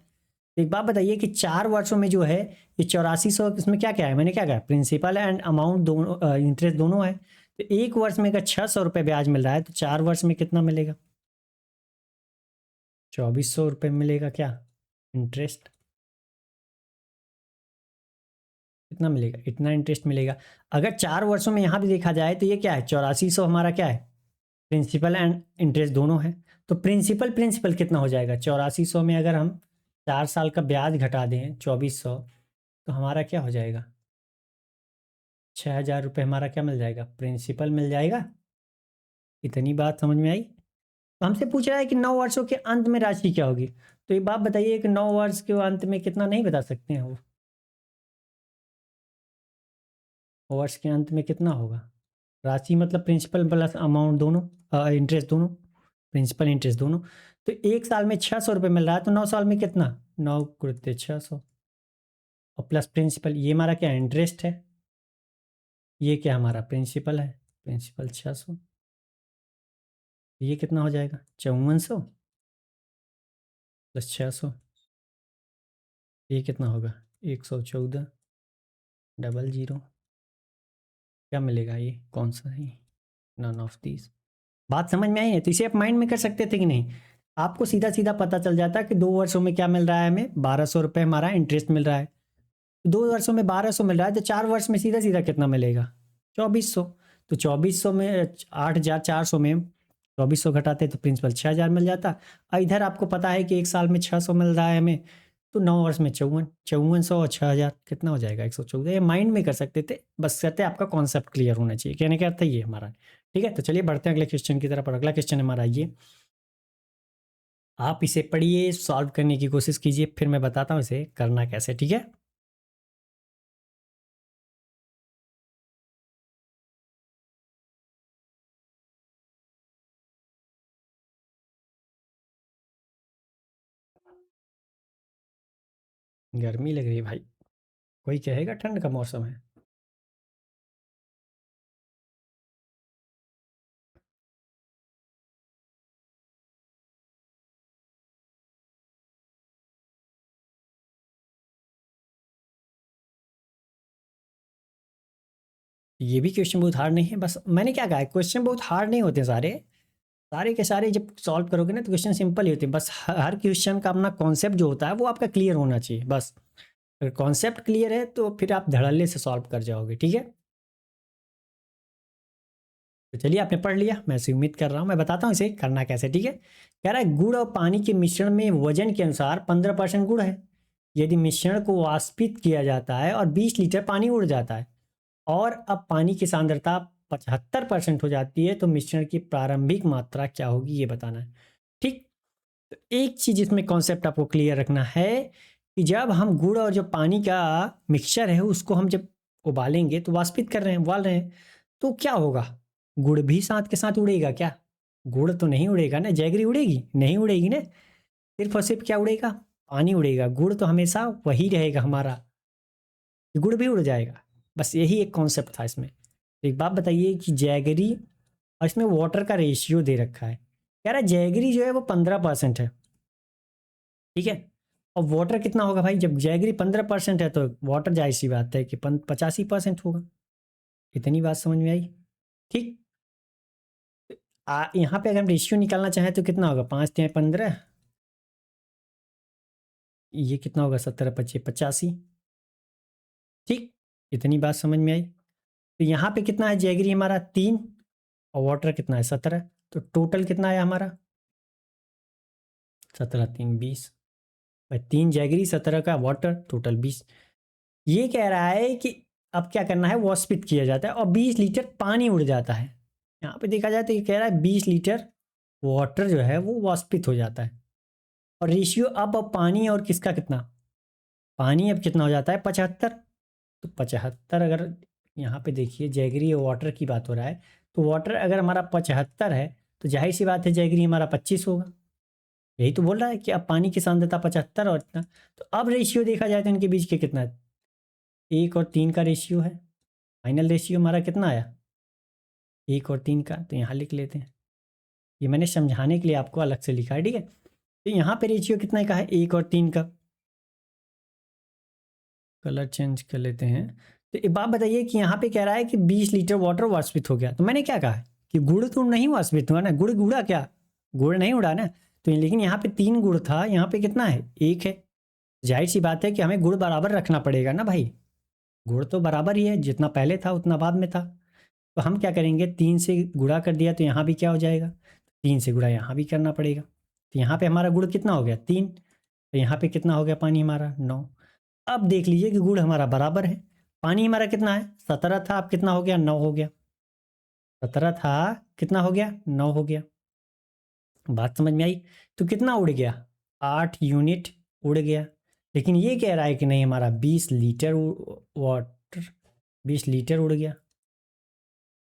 तो एक बात बताइए कि 4 वर्षों में जो है ये 8400, इसमें क्या क्या है, मैंने क्या कहा, प्रिंसिपल एंड अमाउंट दोनों, इंटरेस्ट दोनों है। तो एक वर्ष में अगर 600 रुपये ब्याज मिल रहा है तो 4 वर्ष में कितना मिलेगा, 2400 रुपये मिलेगा क्या इंटरेस्ट, कितना मिलेगा, इतना इंटरेस्ट मिलेगा। अगर 4 वर्षों में यहाँ भी देखा जाए तो ये क्या है, 8400 हमारा क्या है, प्रिंसिपल एंड इंटरेस्ट दोनों है। तो प्रिंसिपल प्रिंसिपल कितना हो जाएगा, 8400 में अगर हम 4 साल का ब्याज घटा दें 2400, तो हमारा क्या हो जाएगा, 6000 रुपये हमारा क्या मिल जाएगा, प्रिंसिपल मिल जाएगा। इतनी बात समझ में आई। तो हमसे पूछ रहा है कि 9 वर्षों के अंत में राशि क्या होगी। तो ये बात बताइए कि 9 वर्ष के अंत में कितना, नहीं बता सकते हैं वो, वर्ष के अंत में कितना होगा राशि, मतलब प्रिंसिपल प्लस अमाउंट दोनों, इंटरेस्ट दोनों, प्रिंसिपल इंटरेस्ट दोनों। तो एक साल में 600 रुपये मिल रहा है, तो 9 साल में कितना, 9 × 600, और प्लस प्रिंसिपल, ये हमारा क्या इंटरेस्ट है, ये क्या हमारा प्रिंसिपल है, प्रिंसिपल 600, ये कितना हो जाएगा, 5400 प्लस 600, ये कितना होगा, 114 000, क्या मिलेगा, ये कौन सा है, नन ऑफ दीज। बात समझ में आई है। तो इसे आप माइंड में कर सकते थे कि नहीं, आपको सीधा सीधा पता चल जाता कि 2 वर्षों में क्या मिल रहा है, हमें 1200 रुपये हमारा इंटरेस्ट मिल रहा है। 2 वर्षों में 1200 मिल रहा है, तो 4 वर्ष में सीधा सीधा कितना मिलेगा, 2400। तो 2400 में 8400 में 2400 घटाते तो प्रिंसिपल 6000 मिल जाता। और इधर आपको पता है कि एक साल में 600 मिल रहा है हमें, तो 9 वर्ष में 5400 और 6000 कितना हो जाएगा, 114। ये माइंड में कर सकते थे, बस कहते आपका कॉन्सेप्ट क्लियर होना चाहिए, कहने का अर्थ ये हमारा। ठीक है, तो चलिए बढ़ते हैं अगले क्वेश्चन की तरफ। और अगला क्वेश्चन हमारा ये, आप इसे पढ़िए, सॉल्व करने की कोशिश कीजिए, फिर मैं बताता हूँ इसे करना कैसे। ठीक है, गर्मी लग रही है भाई, कोई कहेगा ठंड का मौसम है। ये भी क्वेश्चन बहुत हार्ड नहीं है, बस मैंने क्या कहा है, क्वेश्चन बहुत हार्ड नहीं होते सारे, सारे के सारे जब सॉल्व करोगे ना तो क्वेश्चन सिंपल ही होते हैं। बस हर क्वेश्चन का अपना कॉन्सेप्ट जो होता है वो आपका क्लियर होना चाहिए बस। अगर कॉन्सेप्ट क्लियर है तो फिर आप धड़ल्ले से सॉल्व कर जाओगे। ठीक है, तो चलिए आपने पढ़ लिया, मैं ऐसे उम्मीद कर रहा हूँ। मैं बताता हूँ इसे करना कैसे। ठीक है, कह रहा है गुड़ और पानी के मिश्रण में वजन के अनुसार 15% गुड़ है। यदि मिश्रण को वाष्पित किया जाता है और 20 लीटर पानी उड़ जाता है और अब पानी की सांद्रता 75% हो जाती है, तो मिश्रण की प्रारंभिक मात्रा क्या होगी ये बताना है। ठीक, तो एक चीज इसमें कॉन्सेप्ट आपको क्लियर रखना है कि जब हम गुड़ और जो पानी का मिक्सचर है उसको हम जब उबालेंगे, तो वाष्पित कर रहे हैं, उबाल रहे हैं, तो क्या होगा, गुड़ भी साथ के साथ उड़ेगा क्या, गुड़ तो नहीं उड़ेगा ना, जैगरी उड़ेगी, नहीं उड़ेगी ना, सिर्फ और सिर्फ क्या उड़ेगा, पानी उड़ेगा, गुड़ तो हमेशा वही रहेगा हमारा, गुड़ भी उड़ जाएगा। बस यही एक कॉन्सेप्ट था इसमें। तो एक बात बताइए कि जैगरी, और इसमें वाटर का रेशियो दे रखा है, कह रहा है जैगरी जो है वो 15% है। ठीक है, और वाटर कितना होगा भाई, जब जैगरी 15% है तो वाटर जाहिर सी बात है कि 85% होगा। इतनी बात समझ में आई। ठीक, यहाँ पे अगर हम रेशियो निकालना चाहें तो कितना होगा, 5×3 = 15, ये कितना होगा, 17×5 = 85। ठीक, इतनी बात समझ में आई। तो यहाँ पे कितना है, जैगरी हमारा 3 और वाटर कितना है 17, तो टोटल कितना है हमारा, 17×3 = 20, 3 जैगरी 17 का वाटर, टोटल 20। ये कह रहा है कि अब क्या करना है, वाष्पित किया जाता है और 20 लीटर पानी उड़ जाता है। यहाँ पे देखा जाए तो ये कह रहा है 20 लीटर वाटर जो है वो वाष्पित हो जाता है। और रेशियो अब पानी और किसका कितना, पानी अब कितना हो जाता है 75। तो 75 अगर यहाँ पे देखिए जैगरी और वाटर की बात हो रहा है, तो वाटर अगर हमारा 75 है तो जाहिर सी बात है जैगरी हमारा 25 होगा। यही तो बोल रहा है कि अब पानी की सांद्रता 75 और इतना। तो अब रेशियो देखा जाए तो इनके बीच के कितना है, 1 और 3 का रेशियो है। फाइनल रेशियो हमारा कितना आया, 1 और 3 का, तो यहाँ लिख लेते हैं। ये मैंने समझाने के लिए आपको अलग से लिखा है, ठीक है। तो यहाँ पे रेशियो कितना का है, 1 और 3 का। कलर चेंज कर लेते हैं। तो एक बात बताइए कि यहाँ पे कह रहा है कि 20 लीटर वाटर वाष्पित हो गया, तो मैंने क्या कहा कि गुड़ तो नहीं वाष्पित हुआ ना, गुड़ उड़ा क्या, गुड़ नहीं उड़ा ना। तो लेकिन यहाँ पे 3 गुड़ था, यहाँ पे कितना है, 1 है। जाहिर सी बात है कि हमें गुड़ बराबर रखना पड़ेगा ना भाई, गुड़ तो बराबर ही है, जितना पहले था उतना बाद में था। तो हम क्या करेंगे, 3 से गुणा कर दिया तो यहाँ भी क्या हो जाएगा, 3 से गुणा यहाँ भी करना पड़ेगा। तो यहाँ पे हमारा गुड़ कितना हो गया, 3। तो यहाँ पे कितना हो गया पानी हमारा, 9। अब देख लीजिए कि गुड़ हमारा बराबर है, पानी हमारा कितना है, 17 था, अब कितना हो गया, 9 हो गया। 17 था, कितना हो गया, 9 हो गया। बात समझ में आई। तो कितना उड़ गया, 8 यूनिट उड़ गया। लेकिन ये कह रहा है कि नहीं, हमारा 20 लीटर वाटर, 20 लीटर उड़ गया।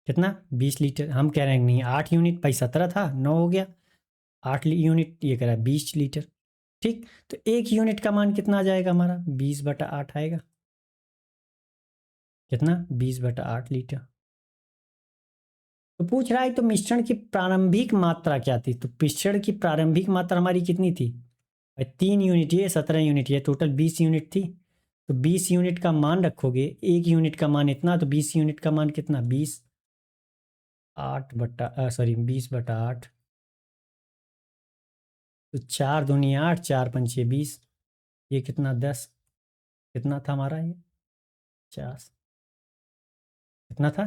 कितना, 20 लीटर। हम कह रहे हैं नहीं, 8 यूनिट, भाई 17 था, 9 हो गया। 8 यूनिट, ये कह रहा है 20 लीटर। ठीक, तो 1 यूनिट का मान कितना आ जाएगा हमारा, 20/8 आएगा। कितना, 20/8 लीटर। तो पूछ रहा है तो मिश्रण की प्रारंभिक मात्रा क्या थी, तो मिश्रण की प्रारंभिक मात्रा हमारी कितनी थी, 3 यूनिट, ये 17 यूनिट, ये टोटल 20 यूनिट थी। तो 20 यूनिट का मान रखोगे, 1 यूनिट का मान इतना, तो 20 यूनिट का मान कितना, 20/8। तो 4 दूनी 8, 4 पंचे 20, ये कितना, 10। कितना था हमारा ये, 50। कितना था,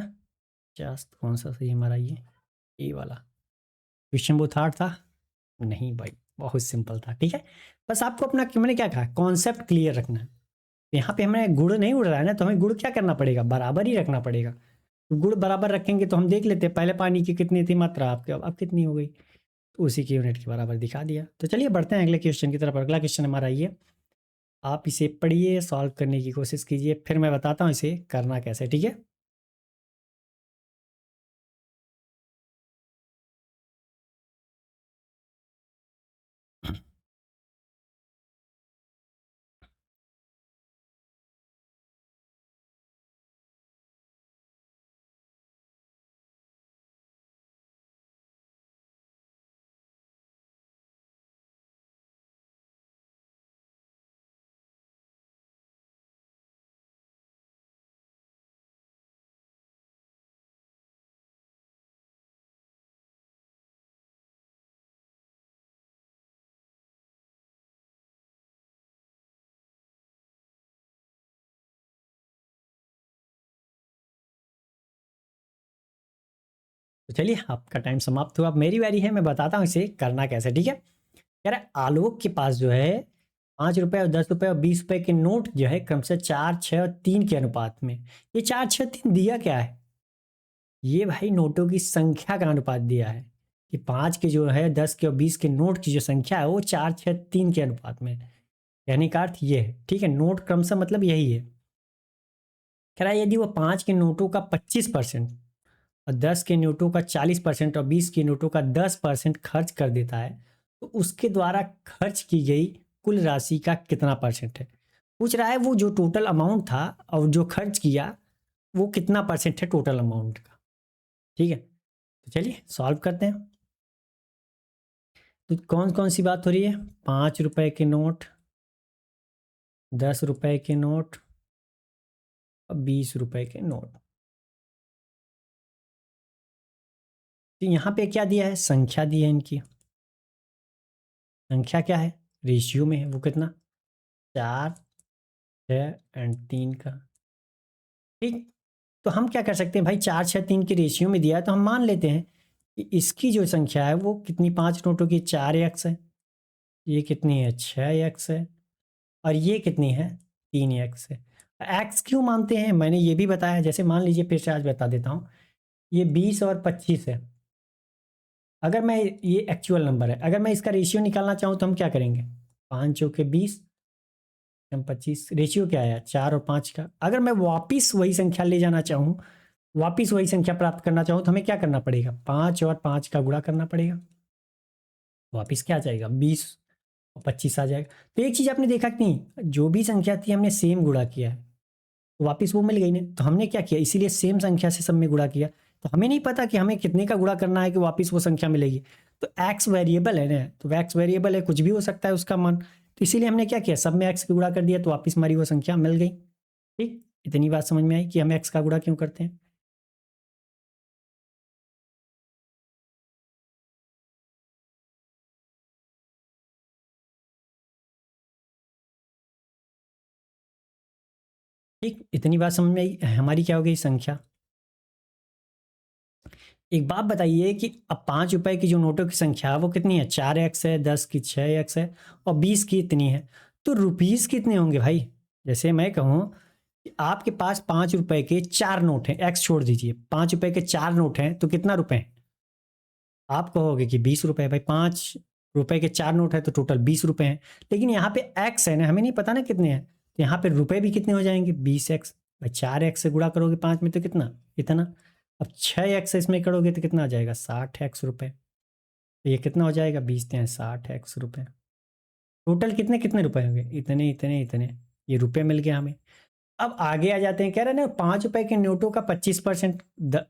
50। कौन सा सही हमारा ये वाला क्वेश्चन बहुत हार्ड था, नहीं भाई, बहुत सिंपल था, ठीक है। बस आपको अपना, मैंने क्या कहा, कॉन्सेप्ट क्लियर रखना है। यहाँ पे हमें गुड़ नहीं उड़ रहा है ना, तो हमें गुड़ क्या करना पड़ेगा, बराबर ही रखना पड़ेगा। तो गुड़ बराबर रखेंगे तो हम देख लेते हैं पहले पानी की कितनी थी मात्रा, आपके अब कितनी हो गई, तो उसी की यूनिट के बराबर दिखा दिया। तो चलिए बढ़ते हैं अगले क्वेश्चन की तरफ। अगला क्वेश्चन हमारा ये, आप इसे पढ़िए, सॉल्व करने की कोशिश कीजिए, फिर मैं बताता हूँ इसे करना कैसे, ठीक है। तो चलिए आपका टाइम समाप्त हुआ, अब मेरी बारी है, मैं बताता हूँ इसे करना कैसे, ठीक है। कह रहा है आलोक के पास जो है 5 रुपए और 10 रुपए और 20 रुपए के नोट जो है क्रमशः 4, 6 और 3 के अनुपात में। ये 4, 6, 3 दिया क्या है, ये भाई नोटों की संख्या का अनुपात दिया है कि 5 के जो है, 10 के और 20 के नोट की जो संख्या है वो 4, 6, 3 के अनुपात में। कहने का अर्थ ये है, ठीक है, नोट क्रमशः मतलब यही है। कह रहा है यदि वो 5 के नोटों का 25% और 10 के नोटों का 40% और 20 के नोटों का 10% खर्च कर देता है, तो उसके द्वारा खर्च की गई कुल राशि का कितना परसेंट है। पूछ रहा है वो जो टोटल अमाउंट था और जो खर्च किया वो कितना परसेंट है टोटल अमाउंट का, ठीक है। तो चलिए सॉल्व करते हैं। तो कौन कौन सी बात हो रही है, 5 रुपए के नोट, 10 रुपए के नोट और 20 रुपए के नोट। तो यहाँ पे क्या दिया है, संख्या दी है इनकी। संख्या क्या है, रेशियो में है, वो कितना, 4, 6 एंड 3 का, ठीक। तो हम क्या कर सकते हैं भाई, 4, 6, 3 के रेशियो में दिया है, तो हम मान लेते हैं कि इसकी जो संख्या है वो कितनी, 5 नोटों की 4x है, ये कितनी है, 6x है, और ये कितनी है, 3x है। एक्स क्यों मानते हैं मैंने ये भी बताया, जैसे मान लीजिए फिर से आज बता देता हूँ, ये 20 और 25 है। अगर मैं, ये एक्चुअल नंबर है, अगर मैं इसका रेशियो निकालना चाहूँ तो हम क्या करेंगे, 5 चौके 20 25, रेशियो क्या है, 4 और 5 का। अगर मैं वापिस वही संख्या ले जाना चाहूँ, वापिस वही संख्या प्राप्त करना चाहूँ, तो हमें क्या करना पड़ेगा, 5 और 5 का गुणा करना पड़ेगा, वापिस क्या आ जाएगा, 20 और 25 आ जाएगा। तो एक चीज़ आपने देखा कि नहीं, जो भी संख्या थी हमने सेम गुणा किया है, तो वापिस वो मिल गई ना। तो हमने क्या किया, इसीलिए सेम संख्या से सब में गुणा किया, तो हमें नहीं पता कि हमें कितने का गुणा करना है कि वापस वो संख्या मिलेगी। तो एक्स वेरिएबल है ना, तो एक्स वेरिएबल है, कुछ भी हो सकता है उसका मान। तो इसीलिए हमने क्या किया, सब में एक्स का गुणा कर दिया, तो वापस हमारी वो संख्या मिल गई। ठीक, इतनी बात समझ में आई कि हम एक्स का गुणा क्यों करते हैं। ठीक, इतनी बात समझ में आई। हमारी क्या हो गई संख्या। एक बात बताइए कि अब 5 रुपए की जो नोटों की संख्या है वो कितनी है, 4x है, 10 की 6x है, और 20 की इतनी है। तो रुपीस कितने होंगे भाई। जैसे मैं कहूँ कि आपके पास 5 रुपए के 4 नोट हैं, एक्स छोड़ दीजिए, 5 रुपए के 4 नोट हैं, तो कितना रुपए हैं। आप कहोगे कि 20 रुपए। भाई 5 रुपए के 4 नोट है तो टोटल 20 रुपए हैं। लेकिन यहाँ पे एक्स है ना, हमें नहीं पता ना कितने हैं, तो यहाँ पे रुपए भी कितने हो जाएंगे, 20x। भाई 4x से गुणा करोगे 5 में तो कितना, इतना। अब 6x इसमें करोगे तो कितना आ जाएगा, 60x रुपए। तो ये कितना हो जाएगा, 20×60x रुपए। टोटल कितने कितने रुपए होंगे, इतने इतने इतने। ये रुपए मिल गया हमें। अब आगे आ जाते हैं, कह रहे हैं ना 5 रुपए के नोटों का 25%,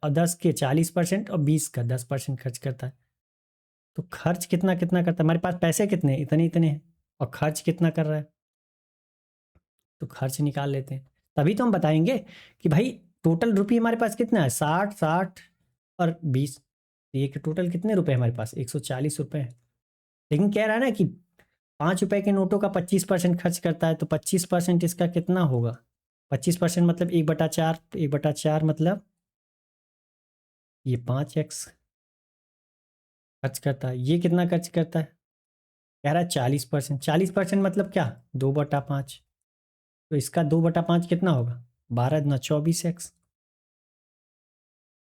10 के 40% और 20 का 10% खर्च करता है। तो खर्च कितना कितना करता है, हमारे पास पैसे कितने, इतने इतने हैं, और खर्च कितना कर रहा है। तो खर्च निकाल लेते हैं, तभी तो हम बताएंगे कि भाई टोटल रुपये हमारे पास कितना है, 60 60 और 20। ये कि टोटल कितने रुपए हमारे पास, 140 रुपए है। लेकिन कह रहा है ना कि 5 रुपए के नोटों का 25% खर्च करता है, तो 25% इसका कितना होगा। 25% मतलब 1/4, तो 1/4 मतलब ये 5x खर्च करता है। ये कितना खर्च करता है, कह रहा है 40%। 40% मतलब क्या, 2/5। तो इसका 2/5 कितना होगा, 12×24x।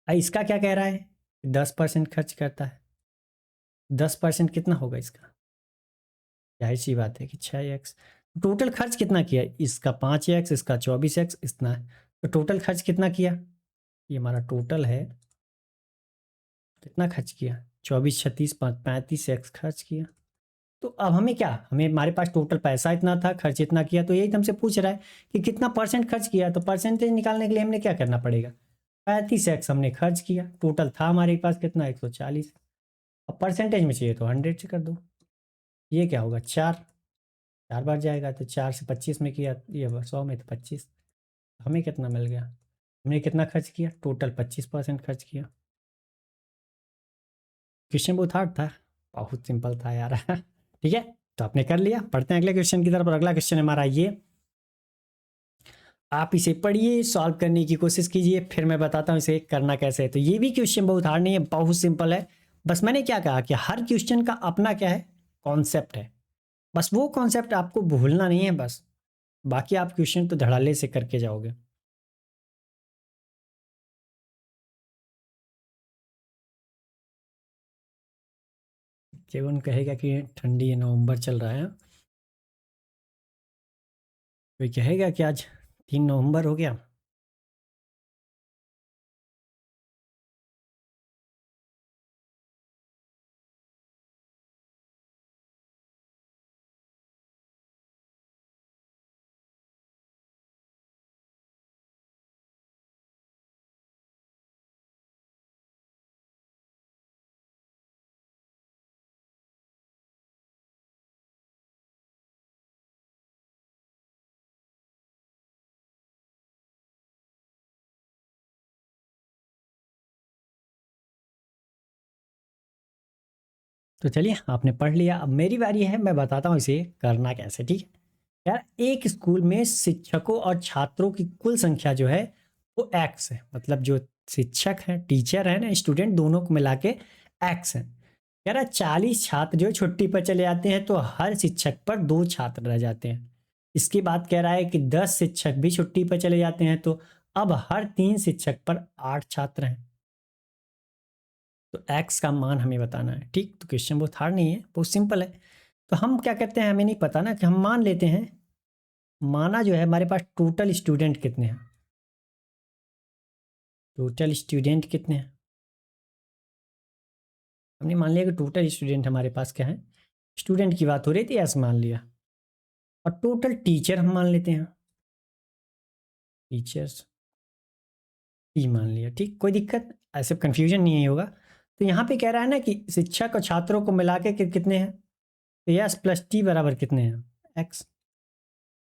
इसका क्या कह रहा है, 10% खर्च करता है। 10% कितना होगा इसका, जाहिर सी बात है कि 6x। टोटल खर्च कितना किया, इसका 5x, इसका 24x, इतना है। तो टोटल खर्च कितना किया, ये हमारा टोटल है, कितना खर्च किया, 24 36 35 खर्च किया। तो अब हमें क्या, हमें हमारे पास टोटल पैसा इतना था, खर्च इतना किया, तो यही तो हमसे पूछ रहा है कि कितना परसेंट खर्च किया। तो परसेंटेज निकालने के लिए हमने क्या करना पड़ेगा, 35x हमने खर्च किया, टोटल था हमारे पास कितना, 140। अब परसेंटेज में चाहिए तो 100 से कर दो। ये क्या होगा, 4 4 बार जाएगा, तो 4 से 25 में किया, ये 100 में तो 25। हमें कितना मिल गया, हमने कितना खर्च किया, टोटल 25% खर्च किया। क्वेश्चन बहुत हार्ड था, बहुत सिंपल था यार। ठीक है, तो आपने कर लिया। पढ़ते हैं अगले क्वेश्चन की तरफ। और अगला क्वेश्चन हमारा ये, आप इसे पढ़िए, सॉल्व करने की कोशिश कीजिए, फिर मैं बताता हूँ इसे करना कैसे है। तो ये भी क्वेश्चन बहुत हार्ड नहीं है, बहुत सिंपल है। बस मैंने क्या कहा कि हर क्वेश्चन का अपना क्या है, कॉन्सेप्ट है। बस वो कॉन्सेप्ट आपको भूलना नहीं है बस, बाकी आप क्वेश्चन तो धड़ाले से करके जाओगे। केवन कहेगा कि ठंडी है, नवंबर चल रहा है। कोई कहेगा कि आज 3 नवंबर हो गया। तो चलिए, आपने पढ़ लिया, अब मेरी बारी है, मैं बताता हूँ इसे करना कैसे। ठीक है यार, एक स्कूल में शिक्षकों और छात्रों की कुल संख्या जो है वो एक्स है। मतलब जो शिक्षक है, टीचर है ना, स्टूडेंट, दोनों को मिला के एक्स है। कह रहा 40 छात्र जो छुट्टी पर चले जाते हैं, तो हर शिक्षक पर 2 छात्र रह जाते हैं। इसके बाद कह रहा है कि 10 शिक्षक भी छुट्टी पर चले जाते हैं, तो अब हर 3 शिक्षक पर 8 छात्र हैं। तो एक्स का मान हमें बताना है। ठीक, तो क्वेश्चन बहुत हार्ड नहीं है, बहुत सिंपल है। तो हम क्या करते हैं, हमें नहीं पता ना, कि हम मान लेते हैं। माना जो है हमारे पास टोटल स्टूडेंट कितने हैं, टोटल स्टूडेंट कितने हैं। हमने मान लिया कि टोटल स्टूडेंट हमारे पास क्या है, स्टूडेंट की बात हो रही थी, ऐसे मान लिया। और टोटल टीचर हम मान लेते हैं, टीचर्स। टी मान लिया, ठीक, कोई दिक्कत, ऐसे कंफ्यूजन नहीं होगा। तो यहाँ पे कह रहा है ना कि शिक्षक और छात्रों को मिला के कितने हैं, तो यस प्लस टी बराबर कितने हैं, एक्स।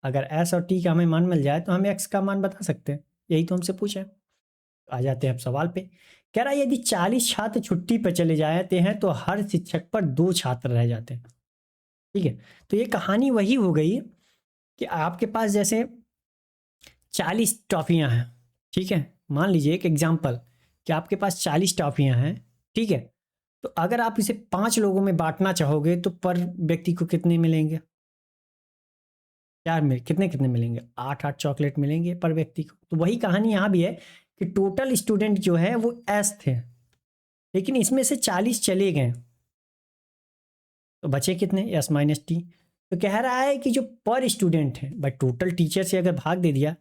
अगर एस और टी का हमें मान मिल जाए तो हम एक्स का मान बता सकते हैं, यही तो हमसे पूछा है। आ जाते हैं अब सवाल पे। कह रहा है यदि 40 छात्र छुट्टी पर चले जाते हैं तो हर शिक्षक पर 2 छात्र रह जाते हैं। ठीक है, तो ये कहानी वही हो गई कि आपके पास जैसे 40 टॉफियां हैं, ठीक है, मान लीजिए एक एग्जाम्पल कि आपके पास 40 टॉफियां हैं, ठीक है, तो अगर आप इसे 5 लोगों में बांटना चाहोगे तो पर व्यक्ति को कितने मिलेंगे, कितने कितने मिलेंगे, 8 8 चॉकलेट मिलेंगे पर व्यक्ति को। तो वही कहानी यहाँ भी है कि टोटल स्टूडेंट जो है वो एस थे, लेकिन इसमें से 40 चले गए, तो बचे कितने, एस माइनस टी। तो कह रहा है कि जो पर स्टूडेंट है, भाई टोटल टीचर से अगर भाग दे दिया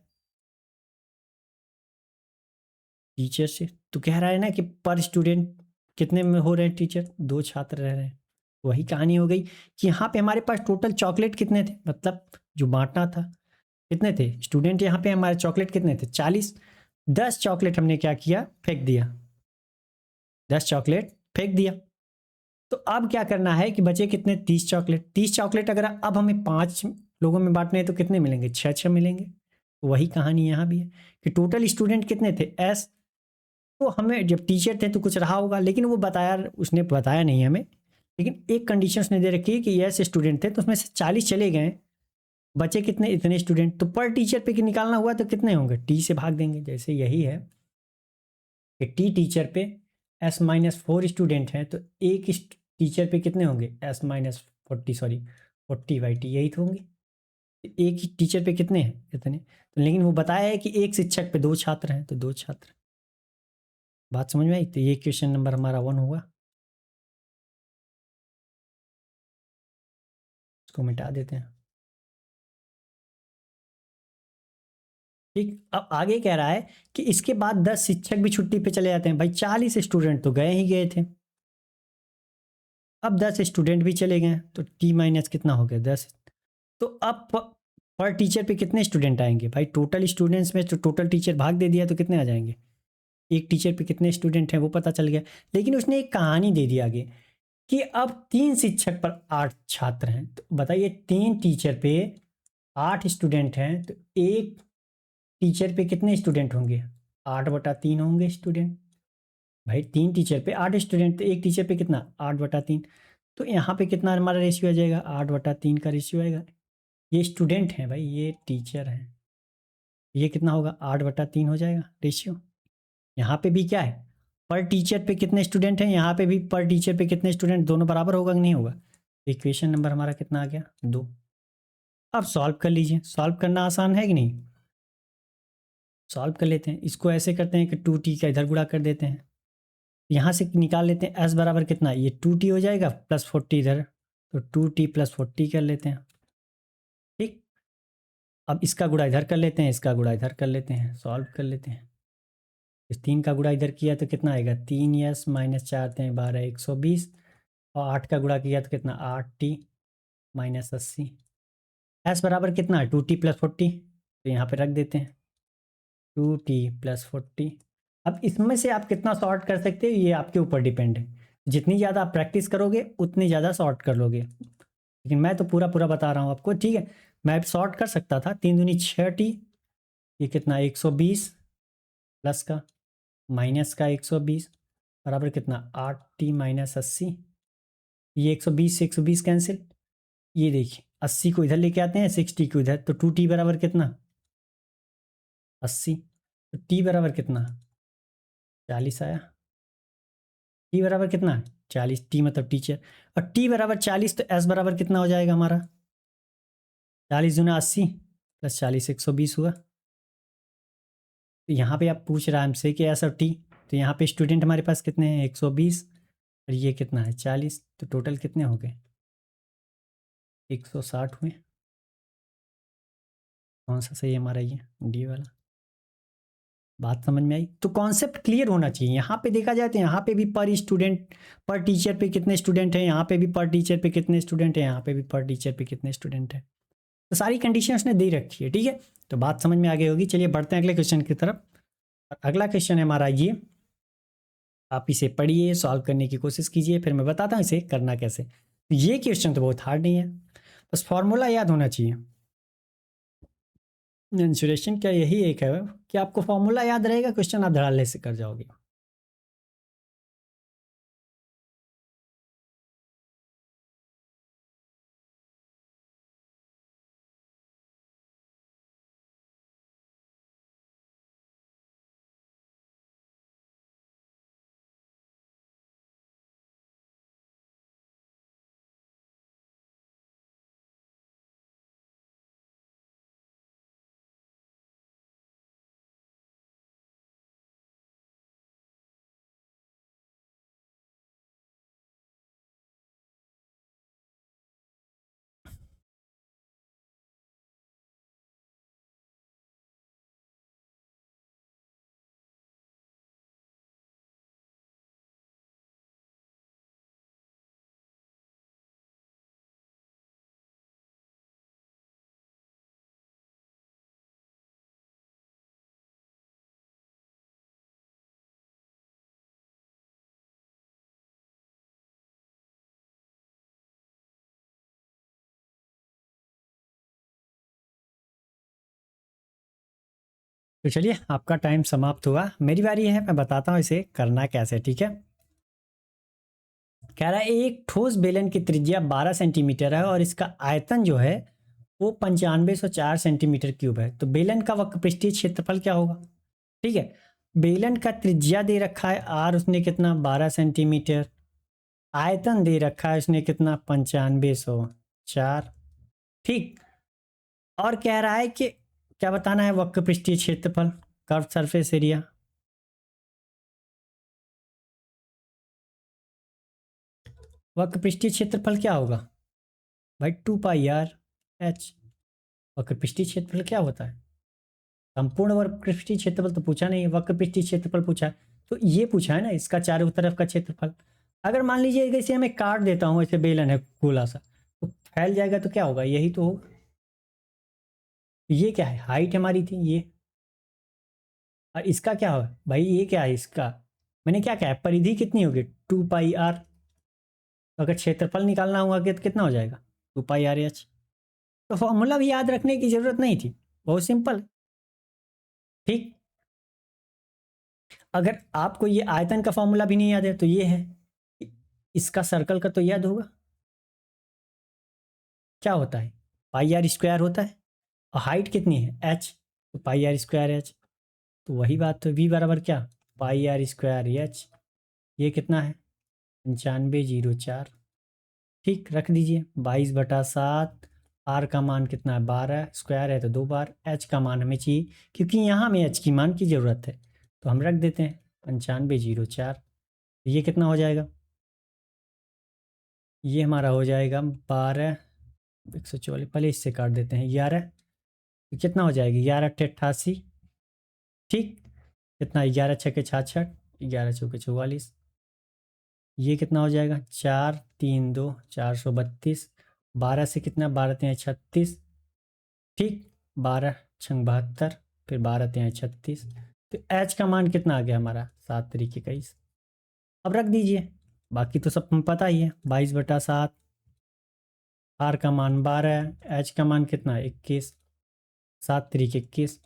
टीचर से, तो कह रहा है ना कि पर स्टूडेंट कितने में हो रहे हैं टीचर, 2 छात्र रह रहे हैं। वही कहानी हो गई कि यहाँ पे हमारे पास टोटल चॉकलेट कितने थे, मतलब जो बांटना था कितने थे स्टूडेंट, यहाँ पे हमारे चॉकलेट कितने थे 40। 10 चॉकलेट हमने क्या किया, फेंक दिया, 10 चॉकलेट फेंक दिया। तो अब क्या करना है कि बचे कितने, 30 चॉकलेट। 30 चॉकलेट अगर अब हमें 5 लोगों में बांटने हैं तो कितने मिलेंगे, 6 मिलेंगे। तो वही कहानी यहाँ भी है कि टोटल स्टूडेंट कितने थे, एस। तो हमें जब टीचर थे तो कुछ रहा होगा, लेकिन वो बताया, उसने बताया नहीं हमें, लेकिन एक कंडीशन उसने दे रखी है कि एस स्टूडेंट थे, तो उसमें से 40 चले गए, बचे कितने, इतने स्टूडेंट। तो पर टीचर पे निकालना हुआ तो कितने होंगे, टी से भाग देंगे। जैसे यही है कि टी टीचर पे एस माइनस 4 स्टूडेंट हैं, तो एक टीचर पे कितने होंगे, एस माइनस 40, सॉरी 40/टी, यही तो होंगे। एक ही टीचर पे कितने हैं, इतने। तो लेकिन वो बताया है कि एक शिक्षक पे 2 छात्र हैं, तो 2 छात्र। बात समझ में आई, तो ये क्वेश्चन नंबर हमारा 1 हुआ। इसको मिटा देते हैं। ठीक, अब आगे कह रहा है कि इसके बाद 10 शिक्षक भी छुट्टी पे चले जाते हैं। भाई 40 स्टूडेंट तो गए ही गए थे, अब 10 स्टूडेंट भी चले गए, तो टी माइनस कितना हो गया, 10। तो अब पर टीचर पे कितने स्टूडेंट आएंगे, भाई टोटल स्टूडेंट्स में तो टोटल टीचर भाग दे दिया तो कितने आ जाएंगे, एक टीचर पे कितने स्टूडेंट हैं वो पता चल गया। लेकिन उसने एक कहानी दे दी आगे कि अब 3 शिक्षक पर 8 छात्र हैं, तो बताइए 3 टीचर पे 8 स्टूडेंट हैं, तो एक टीचर पे कितने स्टूडेंट होंगे, 8/3 होंगे स्टूडेंट। भाई 3 टीचर पे 8 स्टूडेंट, तो एक टीचर पे कितना, 8/3। तो यहाँ पे कितना हमारा रेशियो आ जाएगा, 8/3 का रेशियो आएगा। ये स्टूडेंट हैं भाई, ये टीचर हैं, ये कितना होगा, 8/3 हो जाएगा रेशियो। यहाँ पे भी क्या है, पर टीचर पे कितने स्टूडेंट हैं, यहाँ पे भी पर टीचर पे कितने स्टूडेंट, दोनों बराबर होगा कि नहीं होगा। इक्वेशन नंबर हमारा कितना आ गया, 2। अब सॉल्व कर लीजिए, सॉल्व करना आसान है कि नहीं, सॉल्व कर लेते हैं। इसको ऐसे करते हैं कि 2t का इधर गुणा कर देते हैं, यहाँ से निकाल लेते हैं s बराबर कितना, ये 2t हो जाएगा प्लस 40 इधर, तो 2t प्लस 40 कर लेते हैं। ठीक, अब इसका गुणा इधर कर लेते हैं, इसका गुणा इधर कर लेते हैं, सॉल्व कर लेते हैं। इस 3 का गुणा इधर किया तो कितना आएगा, 3s माइनस 4×12 120, और 8 का गुणा किया तो कितना, 8t माइनस 80। s बराबर कितना है, 2t प्लस 40, तो यहाँ पे रख देते हैं 2t प्लस 40। अब इसमें से आप कितना शॉर्ट कर सकते हो ये आपके ऊपर डिपेंड है, जितनी ज़्यादा आप प्रैक्टिस करोगे उतनी ज़्यादा शॉर्ट कर लोगे, लेकिन मैं तो पूरा पूरा बता रहा हूँ आपको, ठीक है। मैं शॉर्ट कर सकता था, 3 दूनी 6t, ये कितना 120 प्लस का माइनस का 120 बराबर कितना, 8t माइनस 80। ये 120 से 120 कैंसिल, ये देखिए 80 को इधर लेके आते हैं, 60 को इधर, तो 2t बराबर कितना, 80। तो t बराबर कितना, 40 आया। t बराबर कितना, 40, t मतलब टीचर, और t बराबर 40, तो s बराबर कितना हो जाएगा हमारा, 40 दूना 80 प्लस 40 120 हुआ। तो यहाँ पे आप पूछ रहा है हमसे कि एस और टी, तो यहाँ पे स्टूडेंट हमारे पास कितने हैं, 120, और ये कितना है 40, तो टोटल कितने हो गए, 160 हुए। कौन सा सही है हमारा, ये डी वाला। बात समझ में आई, तो कॉन्सेप्ट क्लियर होना चाहिए। यहाँ पे देखा जाए तो यहाँ पे भी पर स्टूडेंट, पर टीचर पे कितने स्टूडेंट हैं, यहाँ पे भी पर टीचर पे कितने स्टूडेंट हैं, यहाँ पे भी पर टीचर पे कितने स्टूडेंट हैं। तो सारी कंडीशन उसने दे रखी है, ठीक है। तो बात समझ में आ गई होगी। चलिए बढ़ते हैं अगले क्वेश्चन की तरफ। अगला क्वेश्चन है हमारा ये, आप इसे पढ़िए, सॉल्व करने की कोशिश कीजिए, फिर मैं बताता हूँ इसे करना कैसे। तो ये क्वेश्चन तो बहुत हार्ड नहीं है, बस फॉर्मूला याद होना चाहिए। इंसुलेशन का यही एक है कि आपको फॉर्मूला याद रहेगा, क्वेश्चन आप धड़ाल्ले से कर जाओगे। तो चलिए, आपका टाइम समाप्त हुआ, मेरी बारी है, मैं बताता हूँ इसे करना कैसे, ठीक है। कह रहा है एक ठोस बेलन की त्रिज्या 12 सेंटीमीटर है और इसका आयतन जो है वो 9504 सेंटीमीटर क्यूब है। तो बेलन का वक्रपृष्ठीय क्षेत्रफल क्या होगा? ठीक है, बेलन का त्रिज्या दे रखा है आर, उसने कितना 12 सेंटीमीटर, आयतन दे रखा है उसने कितना 9504। ठीक, और कह रहा है कि क्या बताना है, वक्रपृष्ठीय क्षेत्रफल, कर्व सरफेस एरिया। वक्रपृष्ठीय क्षेत्रफल क्या होगा भाई? 2 पाई आर एच। वक्रपृष्ठीय क्षेत्रफल क्या होता है? संपूर्ण वक्रपृष्ठीय क्षेत्रफल तो पूछा नहीं, वक्रपृष्ठीय क्षेत्रफल पूछा है। तो ये पूछा है ना, इसका चारों तरफ का क्षेत्रफल। अगर मान लीजिए जैसे मैं काट देता हूँ, ऐसे बेलन है गोला सा, तो फैल जाएगा, तो क्या होगा? यही तो होगा। ये क्या है? हाइट हमारी थी ये, और इसका क्या होगा भाई? ये क्या है इसका? मैंने क्या कहा है, परिधि कितनी होगी? 2 पाई आर। तो अगर क्षेत्रफल निकालना हुआ कि तो कितना हो जाएगा? 2 पाई आर एच। तो फॉर्मूला भी याद रखने की जरूरत नहीं थी, बहुत सिंपल है। ठीक, अगर आपको ये आयतन का फॉर्मूला भी नहीं याद है तो ये है, इसका सर्कल का तो याद होगा, क्या होता है? पाई आर स्क्वायर होता है, और हाइट कितनी है? एच, तो पाई आर स्क्वायर एच। तो वही बात, तो वी बराबर क्या? पाई आर स्क्वायर एच। ये कितना है? 9504। ठीक, रख दीजिए 22/7। आर का मान कितना है? 12, स्क्वायर है तो 2 बार, एच का मान हमें चाहिए क्योंकि यहाँ हमें एच की मान की ज़रूरत है, तो हम रख देते हैं 9504। ये कितना हो जाएगा? ये हमारा हो जाएगा 12, 144, पहले इससे काट देते हैं 11। तो कितना हो जाएगी? 11 अट्ठे 88। ठीक, कितना? 11 छक्के 66, 11 चौके 44। ये कितना हो जाएगा? 4 3 2 432। 12 से कितना? 12 3 36। ठीक, 12 6 72, फिर 12 3 36। तो एच का मान कितना आ गया हमारा? 7 3 21। अब रख दीजिए, बाकी तो सब हमें पता ही है, 22/7। आर का मान 12, एच का मान कितना है? 21। 7 3 21,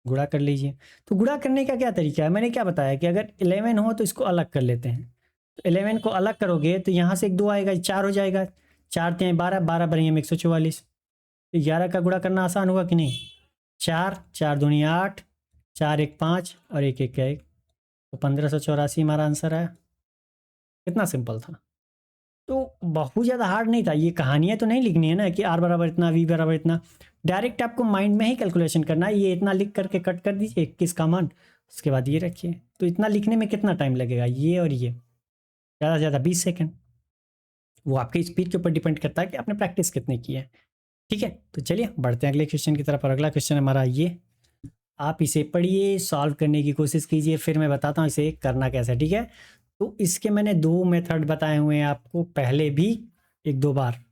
गुणा कर लीजिए। तो गुणा करने का क्या तरीका है? मैंने क्या बताया कि अगर 11 हो तो इसको अलग कर लेते हैं। तो 11 को अलग करोगे तो यहाँ से एक 2 आएगा, 4 हो जाएगा। 4 3 12, 12 बनी में 144। तो 11 का गुणा करना आसान होगा कि नहीं? 4 4 दूनी 8, 4 1 5 और 1 1 1। तो 1584 हमारा आंसर है। कितना सिंपल था। तो बहुत ज़्यादा हार्ड नहीं था। ये कहानियाँ तो नहीं लिखनी है ना कि आर बराबर इतना, वी बराबर इतना। डायरेक्ट आपको माइंड में ही कैलकुलेशन करना है। ये इतना लिख करके कट कर दीजिए 21 का मान, उसके बाद ये रखिए। तो इतना लिखने में कितना टाइम लगेगा? ये और ये ज़्यादा से ज़्यादा 20 सेकेंड। वो आपकी स्पीड के ऊपर डिपेंड करता है कि आपने प्रैक्टिस कितनी की है। ठीक है, तो चलिए बढ़ते हैं अगले क्वेश्चन की तरफ। और अगला क्वेश्चन हमारा ये, आप इसे पढ़िए, सॉल्व करने की कोशिश कीजिए, फिर मैं बताता हूँ इसे करना कैसे। ठीक है, तो इसके मैंने 2 मेथड बताए हुए हैं आपको पहले भी 1 2 बार।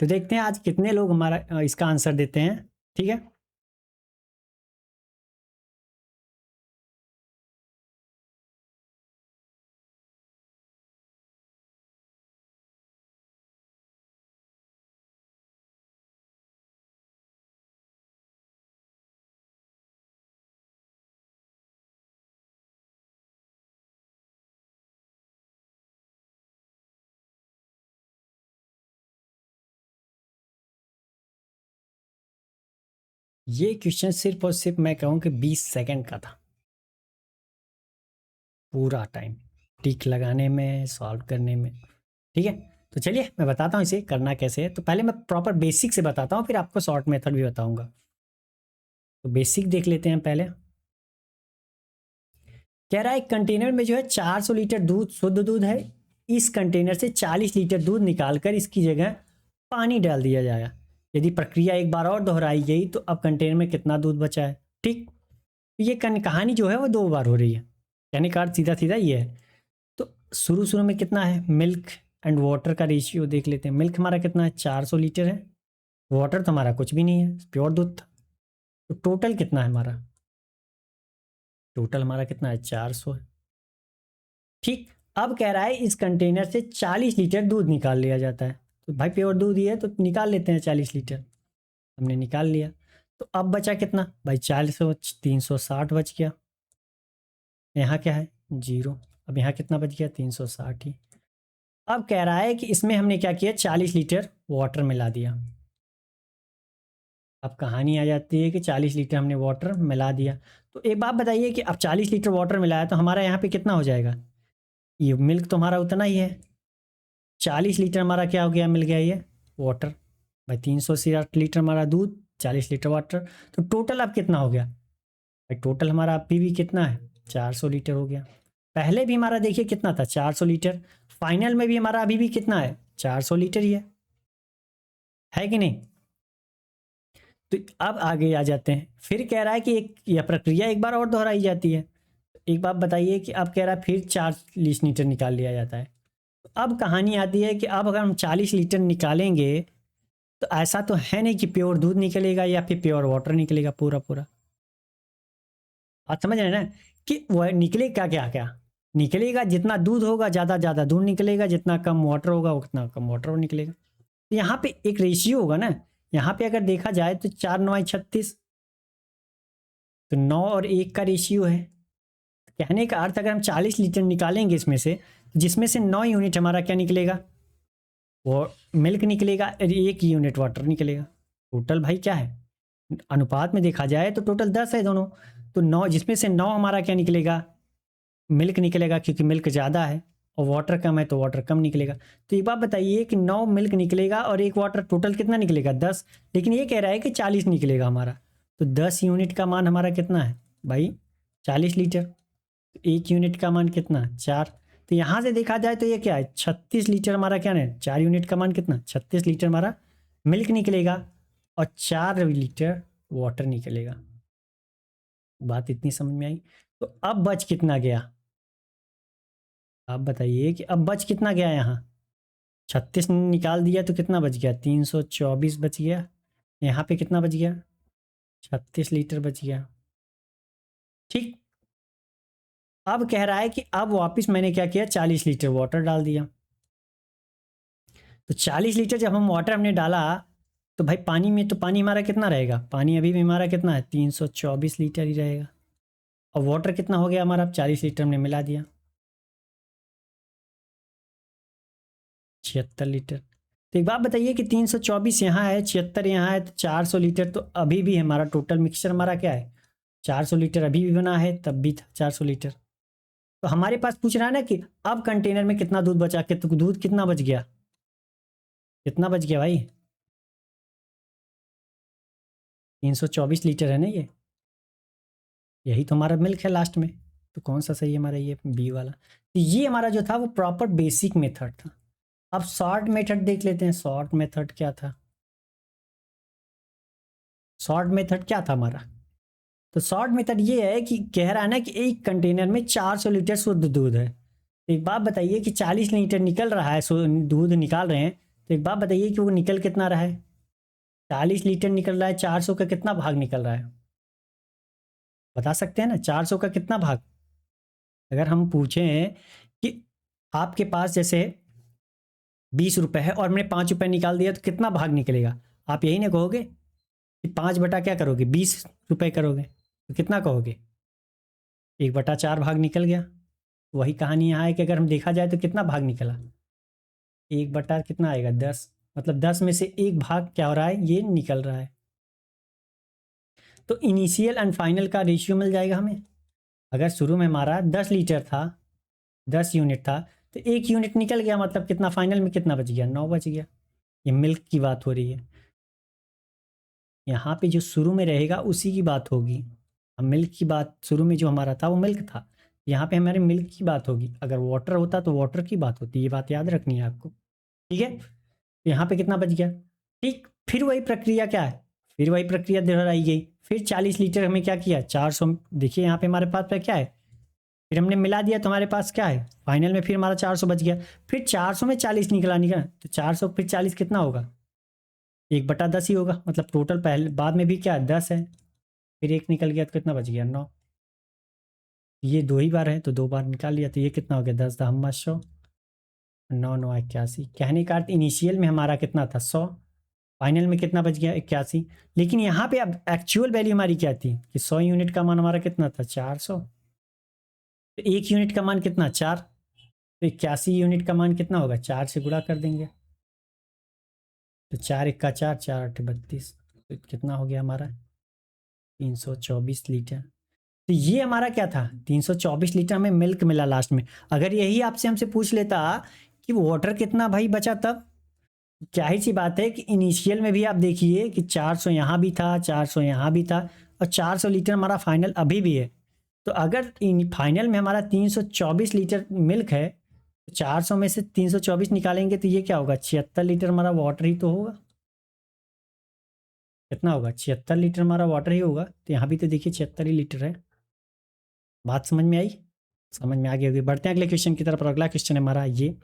तो देखते हैं आज कितने लोग हमारा इसका आंसर देते हैं। ठीक है, ये क्वेश्चन सिर्फ और सिर्फ मैं कहूँ कि 20 सेकंड का था, पूरा टाइम टिक लगाने में, सॉल्व करने में। ठीक है, तो चलिए मैं बताता हूँ इसे करना कैसे है। तो पहले मैं प्रॉपर बेसिक से बताता हूँ, फिर आपको शॉर्ट मेथड भी बताऊंगा। तो बेसिक देख लेते हैं पहले। कह रहा है एक कंटेनर में जो है 400 लीटर दूध, शुद्ध दूध है। इस कंटेनर से 40 लीटर दूध निकालकर इसकी जगह पानी डाल दिया जाएगा। यदि प्रक्रिया एक बार और दोहराई गई तो अब कंटेनर में कितना दूध बचा है। ठीक, ये कहानी जो है वो 2 बार हो रही है, यानी का अर्थ सीधा सीधा ये है। तो शुरू शुरू में कितना है, मिल्क एंड वाटर का रेशियो देख लेते हैं। मिल्क हमारा कितना है, 400 लीटर है। वाटर तो हमारा कुछ भी नहीं है, प्योर दूध था। तो टोटल कितना है हमारा, टोटल हमारा कितना है, 400 है। ठीक, अब कह रहा है इस कंटेनर से 40 लीटर दूध निकाल लिया जाता है। तो भाई प्योर दूध ही है तो निकाल लेते हैं 40 लीटर। हमने निकाल लिया। तो अब बचा कितना भाई, 400, 360 बच गया। यहाँ क्या है, जीरो। अब यहाँ कितना बच गया, 360 ही। अब कह रहा है कि इसमें हमने क्या किया, 40 लीटर वाटर मिला दिया। अब कहानी आ जाती है कि 40 लीटर हमने वाटर मिला दिया। तो एक बात बताइए कि अब 40 लीटर वाटर मिलाया तो हमारा यहाँ पे कितना हो जाएगा। ये मिल्क तो हमारा उतना ही है, 40 लीटर हमारा क्या हो गया, मिल गया ये वाटर। भाई 360 लीटर हमारा दूध, 40 लीटर वाटर। तो टोटल अब कितना हो गया भाई, टोटल हमारा अभी भी कितना है, 400 लीटर हो गया। पहले भी हमारा देखिए कितना था, 400 लीटर। फाइनल में भी हमारा अभी भी कितना है, 400 लीटर ही है कि नहीं। तो अब आगे आ जाते हैं। फिर कह रहा है कि एक यह प्रक्रिया एक बार और दोहराई जाती है। एक बात बताइए कि अब कह रहा है फिर 40 लीटर निकाल लिया जाता है। तो अब कहानी आती है कि अब अगर हम 40 लीटर निकालेंगे तो ऐसा तो है नहीं कि प्योर दूध निकलेगा या फिर प्योर वाटर निकलेगा पूरा पूरा। आप समझ रहे हैं ना कि वह निकलेगा क्या क्या, निकलेगा जितना दूध होगा ज़्यादा दूध निकलेगा, जितना कम वाटर होगा उतना कम वाटर निकलेगा। तो यहाँ पे एक रेशियो होगा ना, यहाँ पे अगर देखा जाए तो 4×9=36। तो 9 और 1 का रेशियो है। कहने का अर्थ अगर हम 40 लीटर निकालेंगे इसमें से, जिसमें से 9 यूनिट हमारा क्या निकलेगा, वो मिल्क निकलेगा और 1 यूनिट वाटर निकलेगा। टोटल भाई क्या है, अनुपात में देखा जाए तो टोटल 10 है दोनों। तो 9, जिसमें से 9 हमारा क्या निकलेगा, मिल्क निकलेगा, क्योंकि मिल्क ज़्यादा है और वाटर कम है तो वाटर कम निकलेगा। तो एक बात बताइए कि 9 मिल्क निकलेगा और 1 वाटर, टोटल कितना निकलेगा, 10। लेकिन ये कह रहा है कि 40 निकलेगा हमारा। तो 10 यूनिट का मान हमारा कितना है भाई, 40 लीटर। तो 1 यूनिट का मान कितना, 4। तो यहाँ से देखा जाए तो ये क्या है, 36 लीटर हमारा क्या है, 4 यूनिट का मान कितना, 36 लीटर हमारा मिल्क निकलेगा और 4 लीटर वाटर निकलेगा। बात इतनी समझ में आई। तो अब बच कितना गया, आप बताइए कि अब बच कितना गया यहाँ। 36 निकाल दिया तो कितना बच गया, 324 बच गया। यहाँ पे कितना बच गया, 36 लीटर बच गया। ठीक, अब कह रहा है कि अब वापस मैंने क्या किया, 40 लीटर वाटर डाल दिया। तो 40 लीटर जब हम वाटर हमने डाला तो भाई पानी में, तो पानी हमारा कितना रहेगा, पानी अभी भी हमारा कितना है, 324 लीटर ही रहेगा। और वाटर कितना हो गया हमारा, 40 लीटर हमने मिला दिया, 76 लीटर। तो एक बात बताइए कि 324 यहाँ है, 76 यहाँ है, तो 400 लीटर तो अभी भी हमारा टोटल मिक्सचर हमारा क्या है, 400 लीटर अभी भी बना है, तब भी था 400 लीटर। तो हमारे पास पूछ रहा है ना कि अब कंटेनर में कितना दूध बचा के, तो दूध कितना बच गया, कितना बच गया भाई, 324 लीटर है ना ये, यही तो हमारा मिल्क है लास्ट में। तो कौन सा सही है हमारा, ये बी वाला। तो ये हमारा जो था वो प्रॉपर बेसिक मेथड था। अब शॉर्ट मेथड देख लेते हैं। शॉर्ट मेथड क्या था, शॉर्ट मेथड क्या था हमारा। तो शॉर्ट मेथड ये है कि कह रहा है ना कि एक कंटेनर में 400 लीटर शुद्ध दूध है। तो एक बात बताइए कि 40 लीटर निकल रहा है, दूध निकाल रहे हैं। तो एक बात बताइए कि वो निकल कितना रहा है, 40 लीटर निकल रहा है, 400 का कितना भाग निकल रहा है, बता सकते हैं ना, 400 का कितना भाग। अगर हम पूछें कि आपके पास जैसे 20 रुपए है और मैंने 5 रुपए निकाल दिया तो कितना भाग निकलेगा, आप यही ना कहोगे कि 5 बटा क्या करोगे, 20 रुपए करोगे, तो कितना कहोगे, 1/4 भाग निकल गया। वही कहानी यहाँ है कि अगर हम देखा जाए तो कितना भाग निकला, 1 बटा कितना आएगा, 10। मतलब 10 में से 1 भाग क्या हो रहा है, ये निकल रहा है। तो इनिशियल एंड फाइनल का रेशियो मिल जाएगा हमें। अगर शुरू में हमारा 10 लीटर था, 10 यूनिट था, तो 1 यूनिट निकल गया, मतलब कितना फाइनल में कितना बच गया, 9 बच गया। ये मिल्क की बात हो रही है। यहाँ पे जो शुरू में रहेगा उसी की बात होगी। अब मिल्क की बात, शुरू में जो हमारा था वो मिल्क था, यहाँ पे हमारे मिल्क की बात होगी। अगर वाटर होता तो वाटर की बात होती, ये बात याद रखनी है आपको, ठीक है। तो यहाँ पे कितना बच गया, ठीक। फिर वही प्रक्रिया क्या है, फिर वही प्रक्रिया दोहराई गई। फिर 40 लीटर हमें क्या किया, 400, देखिए यहाँ पे हमारे पास क्या है, फिर हमने मिला दिया तो हमारे पास क्या है फाइनल में, फिर हमारा 400 बच गया। फिर 400 में 40 निकला तो 400 फिर 40 कितना होगा, 1/10 ही होगा, मतलब टोटल पहले बाद में भी क्या है 10 है, फिर एक निकल गया तो कितना बच गया 9। ये 2 ही बार है तो 2 बार निकाल लिया, तो ये कितना हो गया 10 10 100, 9 9 81। कहने का अर्थ इनिशियल में हमारा कितना था 100, फाइनल में कितना बच गया 81। लेकिन यहाँ पे अब एक्चुअल वैल्यू हमारी क्या थी कि 100 यूनिट का मान हमारा कितना था 400, तो 1 यूनिट का मान कितना 4, तो 81 यूनिट का मान कितना होगा, 4 से गुणा कर देंगे, तो 4 1 का 4, 4 8 32, तो कितना हो गया हमारा 324 लीटर। तो ये हमारा क्या था 324 लीटर हमें मिल्क मिला लास्ट में। अगर यही आपसे हमसे पूछ लेता कि वाटर कितना भाई बचा, तब क्या ही सी बात है कि इनिशियल में भी आप देखिए कि 400 यहाँ भी था, 400 यहाँ भी था, और 400 लीटर हमारा फाइनल अभी भी है। तो अगर फाइनल में हमारा 324 लीटर मिल्क है, तो 400 में से 324 निकालेंगे तो ये क्या होगा 76 लीटर हमारा वाटर ही तो होगा। कितना होगा 76 लीटर हमारा वाटर ही होगा। तो यहाँ भी तो देखिए 76 ही लीटर है। बात समझ में आई, समझ में आ गई होगी। बढ़ते हैं अगले क्वेश्चन की तरफ। और अगला क्वेश्चन है हमारा ये,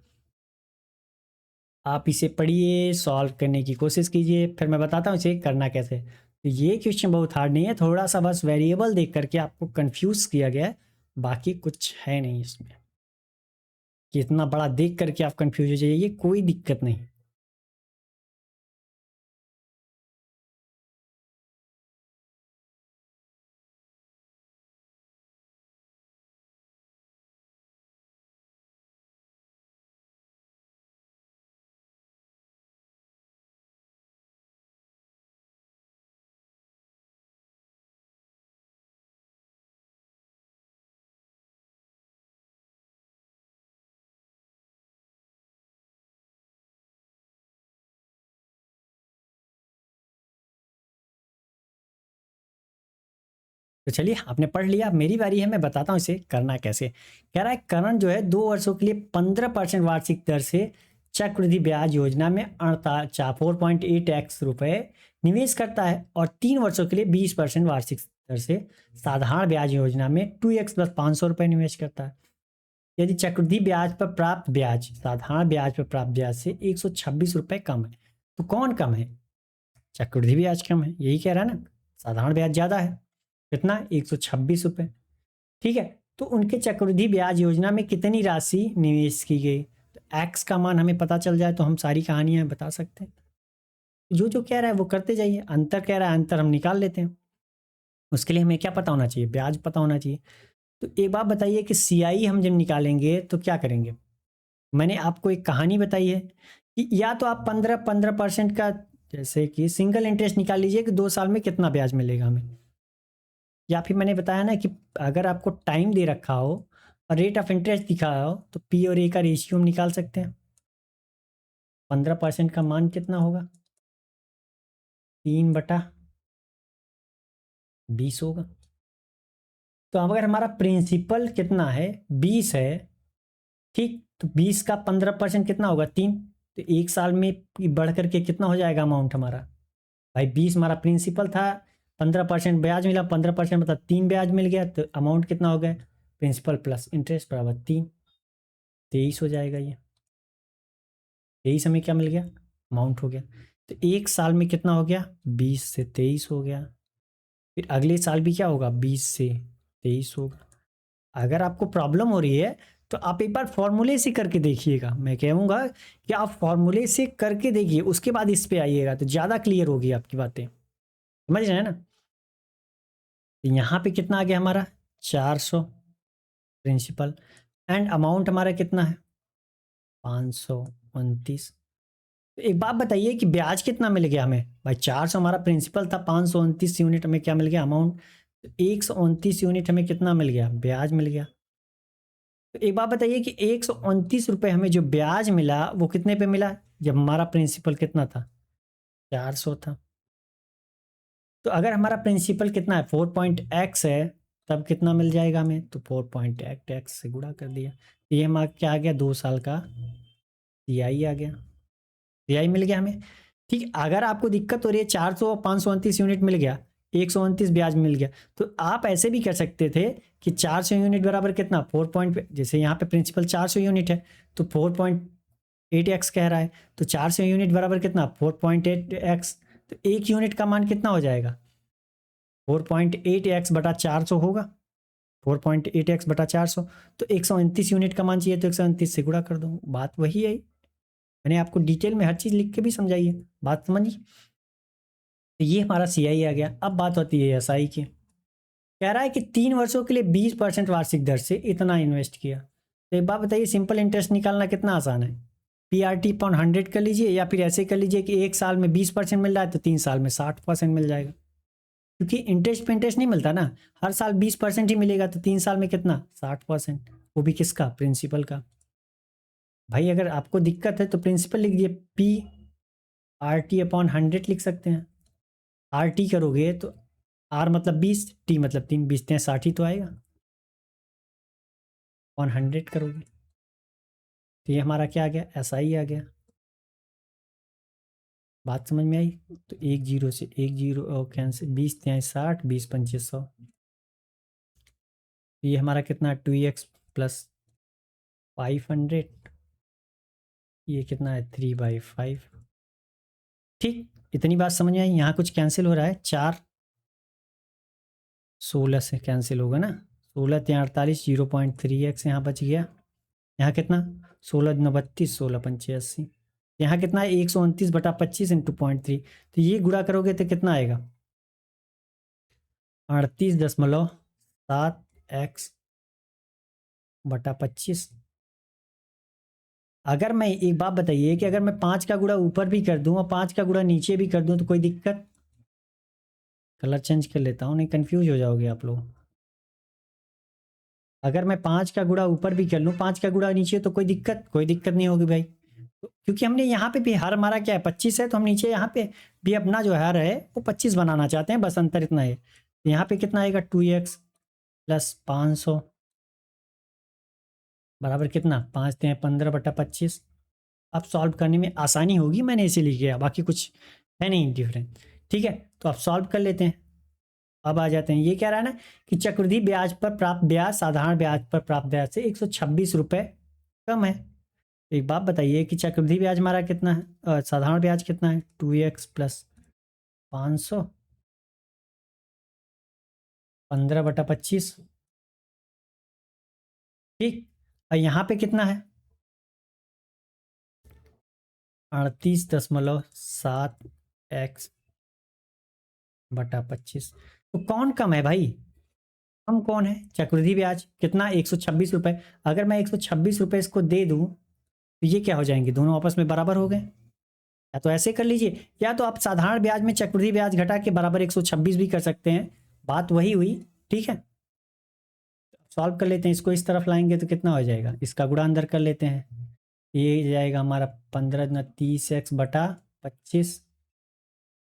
आप इसे पढ़िए, सॉल्व करने की कोशिश कीजिए, फिर मैं बताता हूँ इसे करना कैसे। तो ये क्वेश्चन बहुत हार्ड नहीं है, थोड़ा सा बस वेरिएबल देख करके आपको कंफ्यूज किया गया है, बाकी कुछ है नहीं इसमें कि इतना बड़ा देख करके आप कंफ्यूज हो जाइए, कोई दिक्कत नहीं। तो चलिए आपने पढ़ लिया, अब मेरी बारी है, मैं बताता हूँ इसे करना कैसे। कह रहा है करण जो है 2 वर्षों के लिए 15% वार्षिक दर से चक्रवृद्धि ब्याज योजना में 4.8x रुपए निवेश करता है, और 3 वर्षों के लिए 20% वार्षिक दर से साधारण ब्याज योजना में 2x प्लस 500 रुपए निवेश करता है। यदि चक्रवृद्धि ब्याज पर प्राप्त ब्याज साधारण ब्याज पर प्राप्त ब्याज से 126 रुपए कम है, तो कौन कम है, चक्रवृद्धि ब्याज कम है, यही कह रहा है ना, साधारण ब्याज ज्यादा है, कितना 126 रुपए, ठीक है। तो उनके चक्रवृद्धि ब्याज योजना में कितनी राशि निवेश की गई, तो एक्स का मान हमें पता चल जाए तो हम सारी कहानियां बता सकते हैं। जो जो कह रहा है वो करते जाइए, अंतर कह रहा है अंतर हम निकाल लेते हैं। उसके लिए हमें क्या पता होना चाहिए, ब्याज पता होना चाहिए। तो एक बात बताइए कि सीआई हम जब निकालेंगे तो क्या करेंगे। मैंने आपको एक कहानी बताई है कि या तो आप 15% का, जैसे कि सिंगल इंटरेस्ट निकाल लीजिए कि 2 साल में कितना ब्याज मिलेगा हमें, या फिर मैंने बताया ना कि अगर आपको टाइम दे रखा हो और रेट ऑफ इंटरेस्ट दिखा हो तो पी और ए का रेशियो हम निकाल सकते हैं। 15% का मान कितना होगा, 3/20 होगा। तो अगर हमारा प्रिंसिपल कितना है 20 है, ठीक, तो 20 का 15% कितना होगा 3, तो 1 साल में बढ़ करके कितना हो जाएगा अमाउंट हमारा, भाई 20 हमारा प्रिंसिपल था, 15% ब्याज मिला, 15% मतलब 3 ब्याज मिल गया, तो अमाउंट कितना हो गया प्रिंसिपल प्लस इंटरेस्ट बराबर 3, 23 हो जाएगा ये। 23 हमें क्या मिल गया अमाउंट हो गया। तो 1 साल में कितना हो गया 20 से 23 हो गया, फिर अगले साल भी क्या होगा 20 से 23 होगा। अगर आपको प्रॉब्लम हो रही है तो आप एक बार फॉर्मूले से करके देखिएगा, मैं कहूँगा कि आप फॉर्मूले से करके देखिए, उसके बाद इस पे आइएगा तो ज़्यादा क्लियर होगी आपकी बातें, समझ रहे हैं ना। तो यहाँ पे कितना आ गया हमारा 400 प्रिंसिपल, एंड अमाउंट हमारा कितना है 529, तो एक बात बताइए कि ब्याज कितना मिल गया हमें भाई। 400 हमारा प्रिंसिपल था, 529 यूनिट हमें क्या मिल गया अमाउंट। तो 129 यूनिट हमें कितना मिल गया, ब्याज मिल गया। तो एक बात बताइए कि 129 रुपये हमें जो ब्याज मिला वो कितने पे मिला, जब हमारा प्रिंसिपल कितना था, 400 था। तो अगर हमारा प्रिंसिपल कितना है, 4.x है, तब कितना मिल जाएगा हमें, तो 4.x से गुणा कर दिया। तो ये हमारा क्या आ गया, 2 साल का CI आ गया, CI मिल गया हमें। ठीक, अगर आपको दिक्कत हो रही है 400 529 यूनिट मिल गया, 129 ब्याज मिल गया, तो आप ऐसे भी कर सकते थे कि 400 यूनिट बराबर कितना, 4 पॉइंट, जैसे यहाँ पे प्रिंसिपल 400 यूनिट है तो 4.8x कह रहा है, तो 400 यूनिट बराबर कितना, 4.8x। तो एक यूनिट का मान कितना हो जाएगा, 4.8x बटा 400 होगा, 4.8x बटा 400। तो 129 यूनिट का मान चाहिए तो 129 से गुणा कर दो, बात वही है। मैंने आपको डिटेल में हर चीज़ लिख के भी समझाई है, बात समझिए। तो ये हमारा CI आ गया। अब बात होती है SI की। कह रहा है कि 3 वर्षों के लिए 20% वार्षिक दर से इतना इन्वेस्ट किया। तो एक बात बताइए, सिंपल इंटरेस्ट निकालना कितना आसान है। PRT/100 कर लीजिए, या फिर ऐसे कर लीजिए कि एक साल में 20% मिल रहा है तो 3 साल में 60% मिल जाएगा। क्योंकि इंटरेस्ट पे इंटरेस्ट नहीं मिलता ना, हर साल 20% ही मिलेगा, तो 3 साल में कितना, 60%, वो भी किसका, प्रिंसिपल का। भाई अगर आपको दिक्कत है तो प्रिंसिपल लिख दिए, PRT/100 लिख सकते हैं। RT करोगे तो R मतलब 20, T मतलब 3, 20 60 तो आएगा। 100 करोगे तो ये हमारा क्या आ गया, SI आ गया। बात समझ में आई। तो एक जीरो से एक जीरो कैंसिल, 20 × 60, 20 × 25 100। ये हमारा कितना, 2x प्लस 500, ये कितना है, 3/5। ठीक, इतनी बात समझ में आई। यहाँ कुछ कैंसिल हो रहा है, 4 16 से कैंसिल होगा ना, 16×3 = 48, 0.3x यहाँ बच गया। यहाँ कितना, 16×9 = 32, 16×5 = 80। यहाँ कितना है, 129/25 × 0.3। तो ये गुणा करोगे तो कितना आएगा, 38.7x/25। अगर मैं, एक बात बताइए कि अगर मैं 5 का गुणा ऊपर भी कर दूं और 5 का गुणा नीचे भी कर दूं तो कोई दिक्कत। कलर चेंज कर लेता हूं, नहीं कंफ्यूज हो जाओगे आप लोग। अगर मैं 5 का गुणा ऊपर भी कर लूं, 5 का गुणा नीचे, तो कोई दिक्कत, कोई दिक्कत नहीं होगी भाई। तो क्योंकि हमने यहाँ पे भी हर हमारा क्या है, 25 है, तो हम नीचे यहाँ पे भी अपना जो हर है वो 25 बनाना चाहते हैं, बस अंतर इतना है। तो यहाँ पे कितना आएगा, 2x प्लस 500 बराबर कितना, 5×15/25। अब सॉल्व करने में आसानी होगी, मैंने इसीलिए किया, बाकी कुछ है नहीं डिफरेंट। ठीक है, तो अब सॉल्व कर लेते हैं। अब आ जाते हैं, ये कह रहा है ना कि चक्रवृद्धि ब्याज पर प्राप्त ब्याज साधारण ब्याज पर प्राप्त ब्याज से 126 रुपये कम है। एक बात बताइए कि चक्रवृद्धि ब्याज हमारा कितना है, साधारण ब्याज कितना है, 2x प्लस 500, 15/25। ठीक, और यहाँ पे कितना है, 38.7x/25। तो कौन कम है भाई, कम कौन है, चक्रवृद्धि ब्याज कितना, 126 रुपये। अगर मैं 126 रुपये इसको दे दूं तो ये क्या हो जाएंगे, दोनों आपस में बराबर हो गए। या तो ऐसे कर लीजिए, या तो आप साधारण ब्याज में चक्रवृद्धि ब्याज घटा के बराबर 126 भी कर सकते हैं, बात वही हुई। ठीक है, सॉल्व कर लेते हैं, इसको इस तरफ लाएंगे तो कितना हो जाएगा, इसका गुणा अंदर कर लेते हैं। ये जाएगा हमारा 15×30x/25।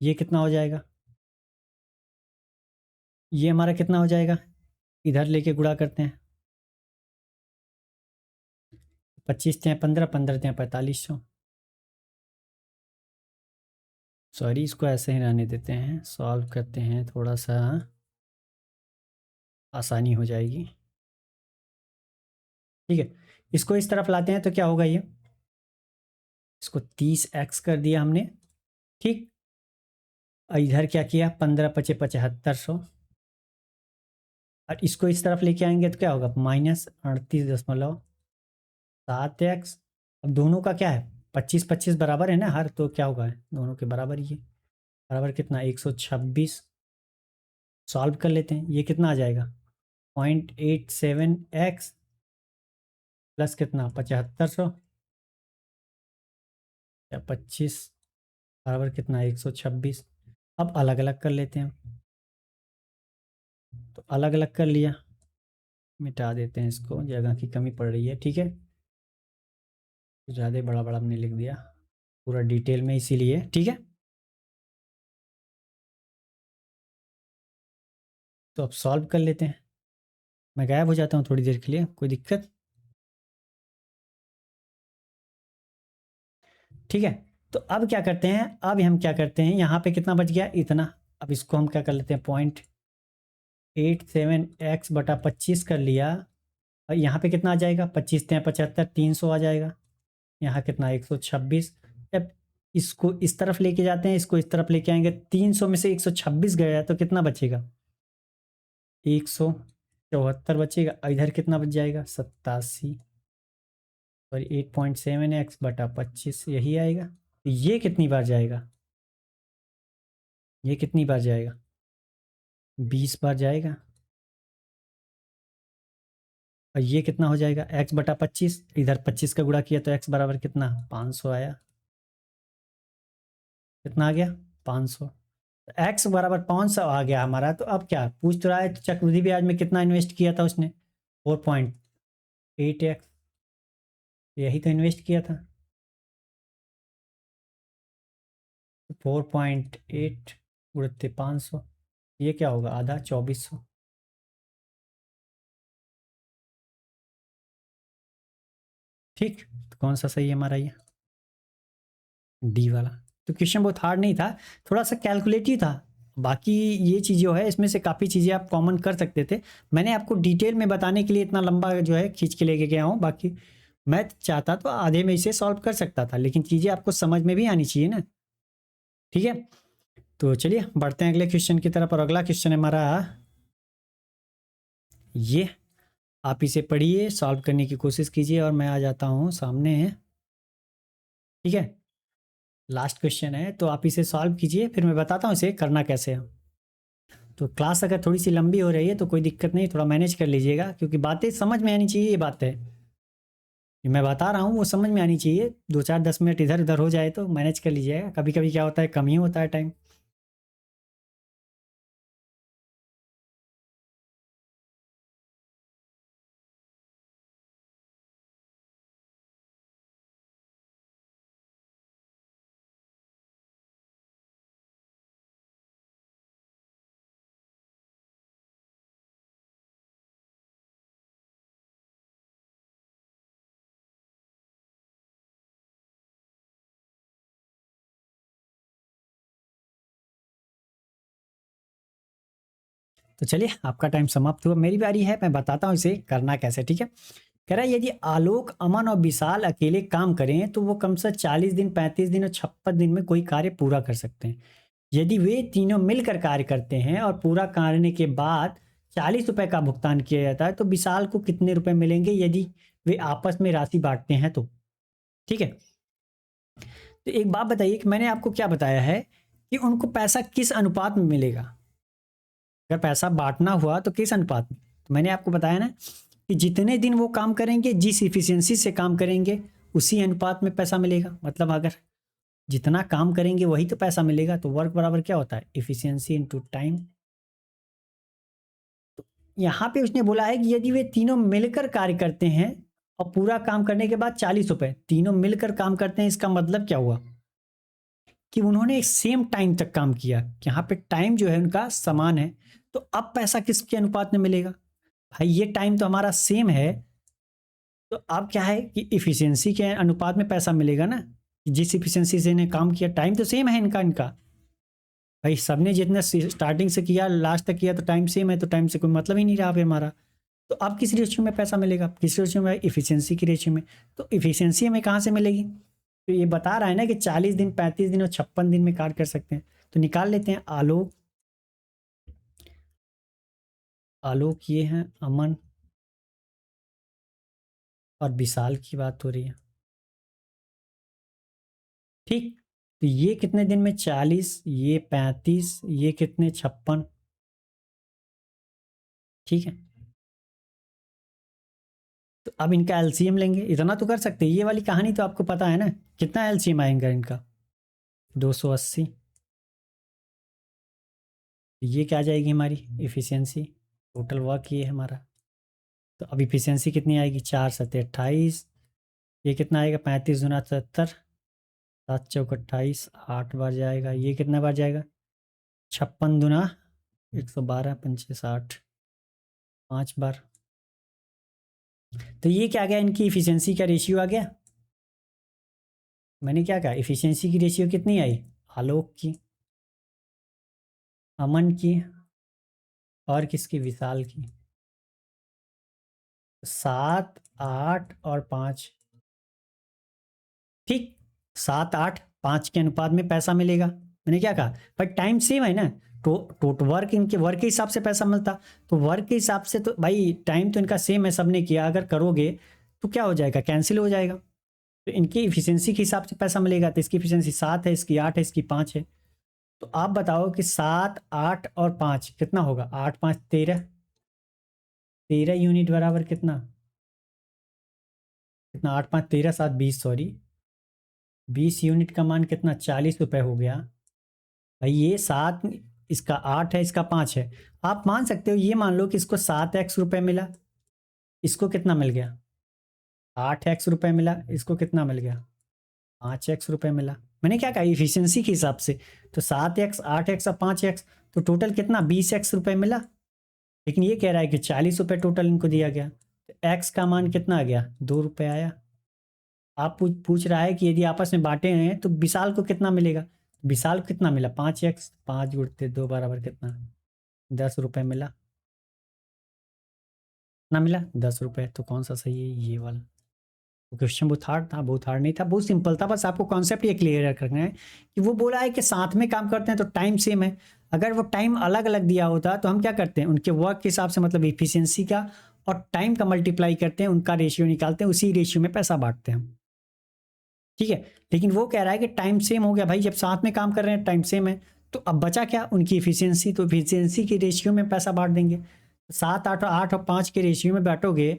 ये कितना हो जाएगा, ये हमारा कितना हो जाएगा, इधर लेके गुणा करते हैं, 25×15, 15×4500। सॉरी, इसको ऐसे ही रहने देते हैं, सॉल्व करते हैं, थोड़ा सा आसानी हो जाएगी। ठीक है, इसको इस तरफ लाते हैं तो क्या होगा, ये इसको 30x कर दिया हमने। ठीक, और इधर क्या किया, 15×5 = 7500। और इसको इस तरफ लेके आएंगे तो क्या होगा, -38.7x। अब दोनों का क्या है, 25 25 बराबर है ना हर, तो क्या होगा, दोनों के बराबर ही है। बराबर कितना, 126। सॉल्व कर लेते हैं, ये कितना आ जाएगा, 0.87x प्लस कितना, 7500। या 25 बराबर कितना 126। अब अलग अलग कर लेते हैं। तो अलग अलग कर लिया, मिटा देते हैं इसको, जगह की कमी पड़ रही है। ठीक है, ज़्यादा बड़ा बड़ा हमने लिख दिया पूरा डिटेल में, इसीलिए। ठीक है, तो अब सॉल्व कर लेते हैं। मैं गायब हो जाता हूँ थोड़ी देर के लिए, कोई दिक्कत? ठीक है, तो अब क्या करते हैं, अब हम क्या करते हैं, यहाँ पे कितना बच गया, इतना। अब इसको हम क्या कर लेते हैं, 0.87x/25 कर लिया। और यहाँ पे कितना आ जाएगा, 25×75, 300 आ जाएगा। यहाँ कितना 126। अब इसको इस तरफ लेके जाते हैं, इसको इस तरफ लेके आएंगे, 300 में से 126 गया तो कितना बचेगा, 174 बचेगा। इधर कितना बच जाएगा, 87 और 8.7x/25 यही आएगा। तो ये कितनी बार जाएगा, ये कितनी बार जाएगा, 20 बार जाएगा। और ये कितना हो जाएगा, x/25। इधर 25 का गुणा किया तो x बराबर कितना, 500 आया। कितना आ गया, 500। एक्स बराबर 500 आ गया हमारा। तो अब क्या पूछ तो रहा है, चक्रवृद्धि ब्याज में कितना इन्वेस्ट किया था उसने, 4.8x, यही तो इन्वेस्ट किया था। 4.8 गुणित 500, ये क्या होगा, आधा, 2400। ठीक, तो कौन सा सही है हमारा, ये डी वाला। तो क्वेश्चन बहुत हार्ड नहीं था, थोड़ा सा कैलकुलेटिव था। बाकी ये चीज़ जो है, इसमें से काफ़ी चीज़ें आप कॉमन कर सकते थे। मैंने आपको डिटेल में बताने के लिए इतना लंबा जो है खींच के लेके गया हूँ। बाकी मैं चाहता तो आधे में इसे सॉल्व कर सकता था, लेकिन चीज़ें आपको समझ में भी आनी चाहिए ना। ठीक है, तो चलिए बढ़ते हैं अगले क्वेश्चन की तरफ। और अगला क्वेश्चन है हमारा ये, आप इसे पढ़िए, सॉल्व करने की कोशिश कीजिए, और मैं आ जाता हूँ सामने। ठीक है, लास्ट क्वेश्चन है, तो आप इसे सॉल्व कीजिए, फिर मैं बताता हूँ इसे करना कैसे है। तो क्लास अगर थोड़ी सी लंबी हो रही है तो कोई दिक्कत नहीं, थोड़ा मैनेज कर लीजिएगा, क्योंकि बातें समझ में आनी चाहिए। ये बात है, ये मैं बता रहा हूँ वो समझ में आनी चाहिए। 2-4-10 मिनट इधर उधर हो जाए तो मैनेज कर लीजिएगा। कभी कभी क्या होता है, कम ही होता है टाइम। तो चलिए, आपका टाइम समाप्त हुआ, मेरी बारी है, मैं बताता हूँ इसे करना कैसे। ठीक है, कह रहा है यदि आलोक, अमन और विशाल अकेले काम करें तो वो कम से 40 दिन, 35 दिन और 56 दिन में कोई कार्य पूरा कर सकते हैं। यदि वे तीनों मिलकर कार्य करते हैं और पूरा करने के बाद 40 रुपए का भुगतान किया जाता है, तो विशाल को कितने रुपए मिलेंगे यदि वे आपस में राशि बांटते हैं तो। ठीक है, तो एक बात बताइए कि मैंने आपको क्या बताया है कि उनको पैसा किस अनुपात में मिलेगा। अगर पैसा बांटना हुआ तो किस अनुपात में, तो मैंने आपको बताया ना कि जितने दिन वो काम करेंगे, जिस इफिशियंसी से काम करेंगे, उसी अनुपात में पैसा मिलेगा। मतलब अगर जितना काम करेंगे वही तो पैसा मिलेगा। तो वर्क बराबर क्या होता है, इफिशियंसी इनटू टाइम। यहाँ पे उसने बोला है कि यदि वे तीनों मिलकर कार्य करते हैं और पूरा काम करने के बाद 40 रुपए, तीनों मिलकर काम करते हैं, इसका मतलब क्या हुआ कि उन्होंने सेम टाइम तक काम किया। यहाँ पे टाइम जो है उनका समान है। तो अब पैसा किसके अनुपात में मिलेगा, भाई ये टाइम तो हमारा सेम है। तो अब क्या है कि इफिशियंसी के अनुपात में पैसा मिलेगा ना। जिस इफिशियंसी से इन्हें काम किया, टाइम तो सेम है इनका इनका भाई सबने जितना स्टार्टिंग से किया लास्ट तक किया, तो टाइम सेम है, तो टाइम से कोई मतलब ही नहीं रहा फिर हमारा। तो अब किस रेशियो में पैसा मिलेगा, किस रेशियो में, इफिशियंसी की रेशियो में। तो इफिशियंसी हमें कहाँ से मिलेगी, तो ये बता रहा है ना कि 40 दिन, 35 दिन और 56 दिन में कार्य कर सकते हैं। तो निकाल लेते हैं। आलोक, आलोक ये हैं, अमन और विशाल की बात हो रही है। ठीक, तो ये कितने दिन में, 40, ये 35, ये कितने, 56। ठीक है, तो अब इनका एलसीएम लेंगे, इतना तो कर सकते हैं, ये वाली कहानी तो आपको पता है ना, कितना एलसीएम आएगा इनका 280। ये क्या आ जाएगी हमारी इफ़िशियंसी, टोटल वर्क ये है हमारा। तो अब इफ़िशियंसी कितनी आएगी, 4 सत्ते 28, ये कितना आएगा 35 गुना 70, 7 चौक 28, 8 बार जाएगा, ये कितना बार जाएगा 56 दुना 112 पंचे 60, 5 बार। तो ये क्या आ गया, इनकी इफ़िशियंसी का रेशियो आ गया। मैंने क्या कहा, इफ़िशियंसी की रेशियो कितनी आई, आलोक की, अमन की और किसकी, विशाल की। 7, 8 और 5, ठीक, 7, 8, 5 के अनुपात में पैसा मिलेगा। मैंने क्या कहा, पर टाइम सेम है ना, तो वर्क, इनके वर्क के हिसाब से पैसा मिलता, तो वर्क के हिसाब से तो भाई टाइम तो इनका सेम है, सबने किया, अगर करोगे तो क्या हो जाएगा, कैंसिल हो जाएगा। तो इनकी इफिशियंसी के हिसाब से पैसा मिलेगा, तो इसकी इफिशियंसी 7 है, इसकी 8 है, इसकी 5 है। तो आप बताओ कि 7, 8 और 5 कितना होगा, 8, 5, 13, 13 यूनिट बराबर कितना, कितना 8, 5, 13, 7, 20, सॉरी 20 यूनिट का मान कितना, 40 रुपए हो गया। भाई ये 7, इसका 8 है, इसका 5 है। आप मान सकते हो, ये मान लो कि इसको 7x रुपए मिला, इसको कितना मिल गया 8x रुपए मिला, इसको कितना मिल गया 5x रुपए मिला। मैंने क्या कहा, इफिशियंसी के हिसाब से, तो 7x, 8x और 5x, तो टोटल कितना 20x रुपए मिला। लेकिन ये कह रहा है कि 40 रुपए टोटल इनको दिया गया, तो x का मान कितना आ गया, 2 रुपए आया। आप पूछ रहा है कि यदि आपस में बांटे हैं तो विशाल को कितना मिलेगा, विशाल को कितना मिला 5x, 5 गुणते 2 बराबर कितना 10 रुपए मिला, कितना मिला 10 रुपए। तो कौन सा सही है, ये वाला। तो क्वेश्चन बहुत हार्ड था, बहुत हार्ड नहीं था, बहुत सिंपल था, बस आपको कॉन्सेप्ट ये क्लियर करना है कि वो बोला है कि साथ में काम करते हैं तो टाइम सेम है। अगर वो टाइम अलग अलग दिया होता तो हम क्या करते हैं, उनके वर्क के हिसाब से, मतलब इफिशियंसी का और टाइम का मल्टीप्लाई करते हैं, उनका रेशियो निकालते हैं, उसी रेशियो में पैसा बांटते हैं हम, ठीक है। लेकिन वो कह रहा है कि टाइम सेम हो गया, भाई जब साथ में काम कर रहे हैं टाइम सेम है, तो अब बचा क्या, उनकी इफिशियंसी, तो इफिशियंसी के रेशियो में पैसा बांट देंगे। 7, 8 और 8 और 5 के रेशियो में बांटोगे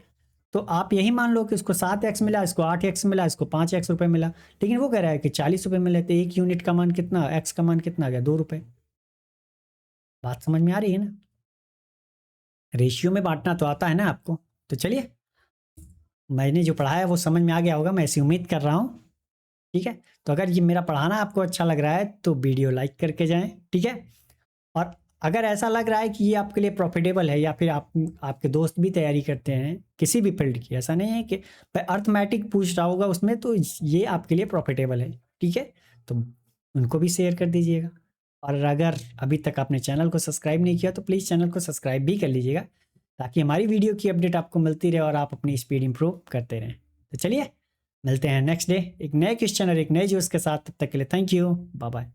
तो आप यही मान लो कि उसको 7x मिला, इसको 8x मिला, इसको 5x रुपए मिला। लेकिन वो कह रहा है कि 40 रुपए मिले, तो 1 यूनिट का मान कितना, x का मान कितना आ गया 2 रुपए। बात समझ में आ रही है ना, रेशियो में बांटना तो आता है ना आपको। तो चलिए, मैंने जो पढ़ाया वो समझ में आ गया होगा, मैं ऐसी उम्मीद कर रहा हूँ, ठीक है। तो अगर ये मेरा पढ़ाना आपको अच्छा लग रहा है तो वीडियो लाइक करके जाएं, ठीक है। और अगर ऐसा लग रहा है कि ये आपके लिए प्रॉफिटेबल है, या फिर आपके दोस्त भी तैयारी करते हैं किसी भी फील्ड की, ऐसा नहीं है कि भाई अर्थमेटिक पूछ रहा होगा उसमें, तो ये आपके लिए प्रॉफिटेबल है, ठीक है। तो उनको भी शेयर कर दीजिएगा। और अगर अभी तक आपने चैनल को सब्सक्राइब नहीं किया तो प्लीज़ चैनल को सब्सक्राइब भी कर लीजिएगा, ताकि हमारी वीडियो की अपडेट आपको मिलती रहे और आप अपनी स्पीड इंप्रूव करते रहें। तो चलिए, मिलते हैं नेक्स्ट डे एक नए क्वेश्चन और एक नए जोश के साथ। तब तक के लिए थैंक यू, बाय बाय।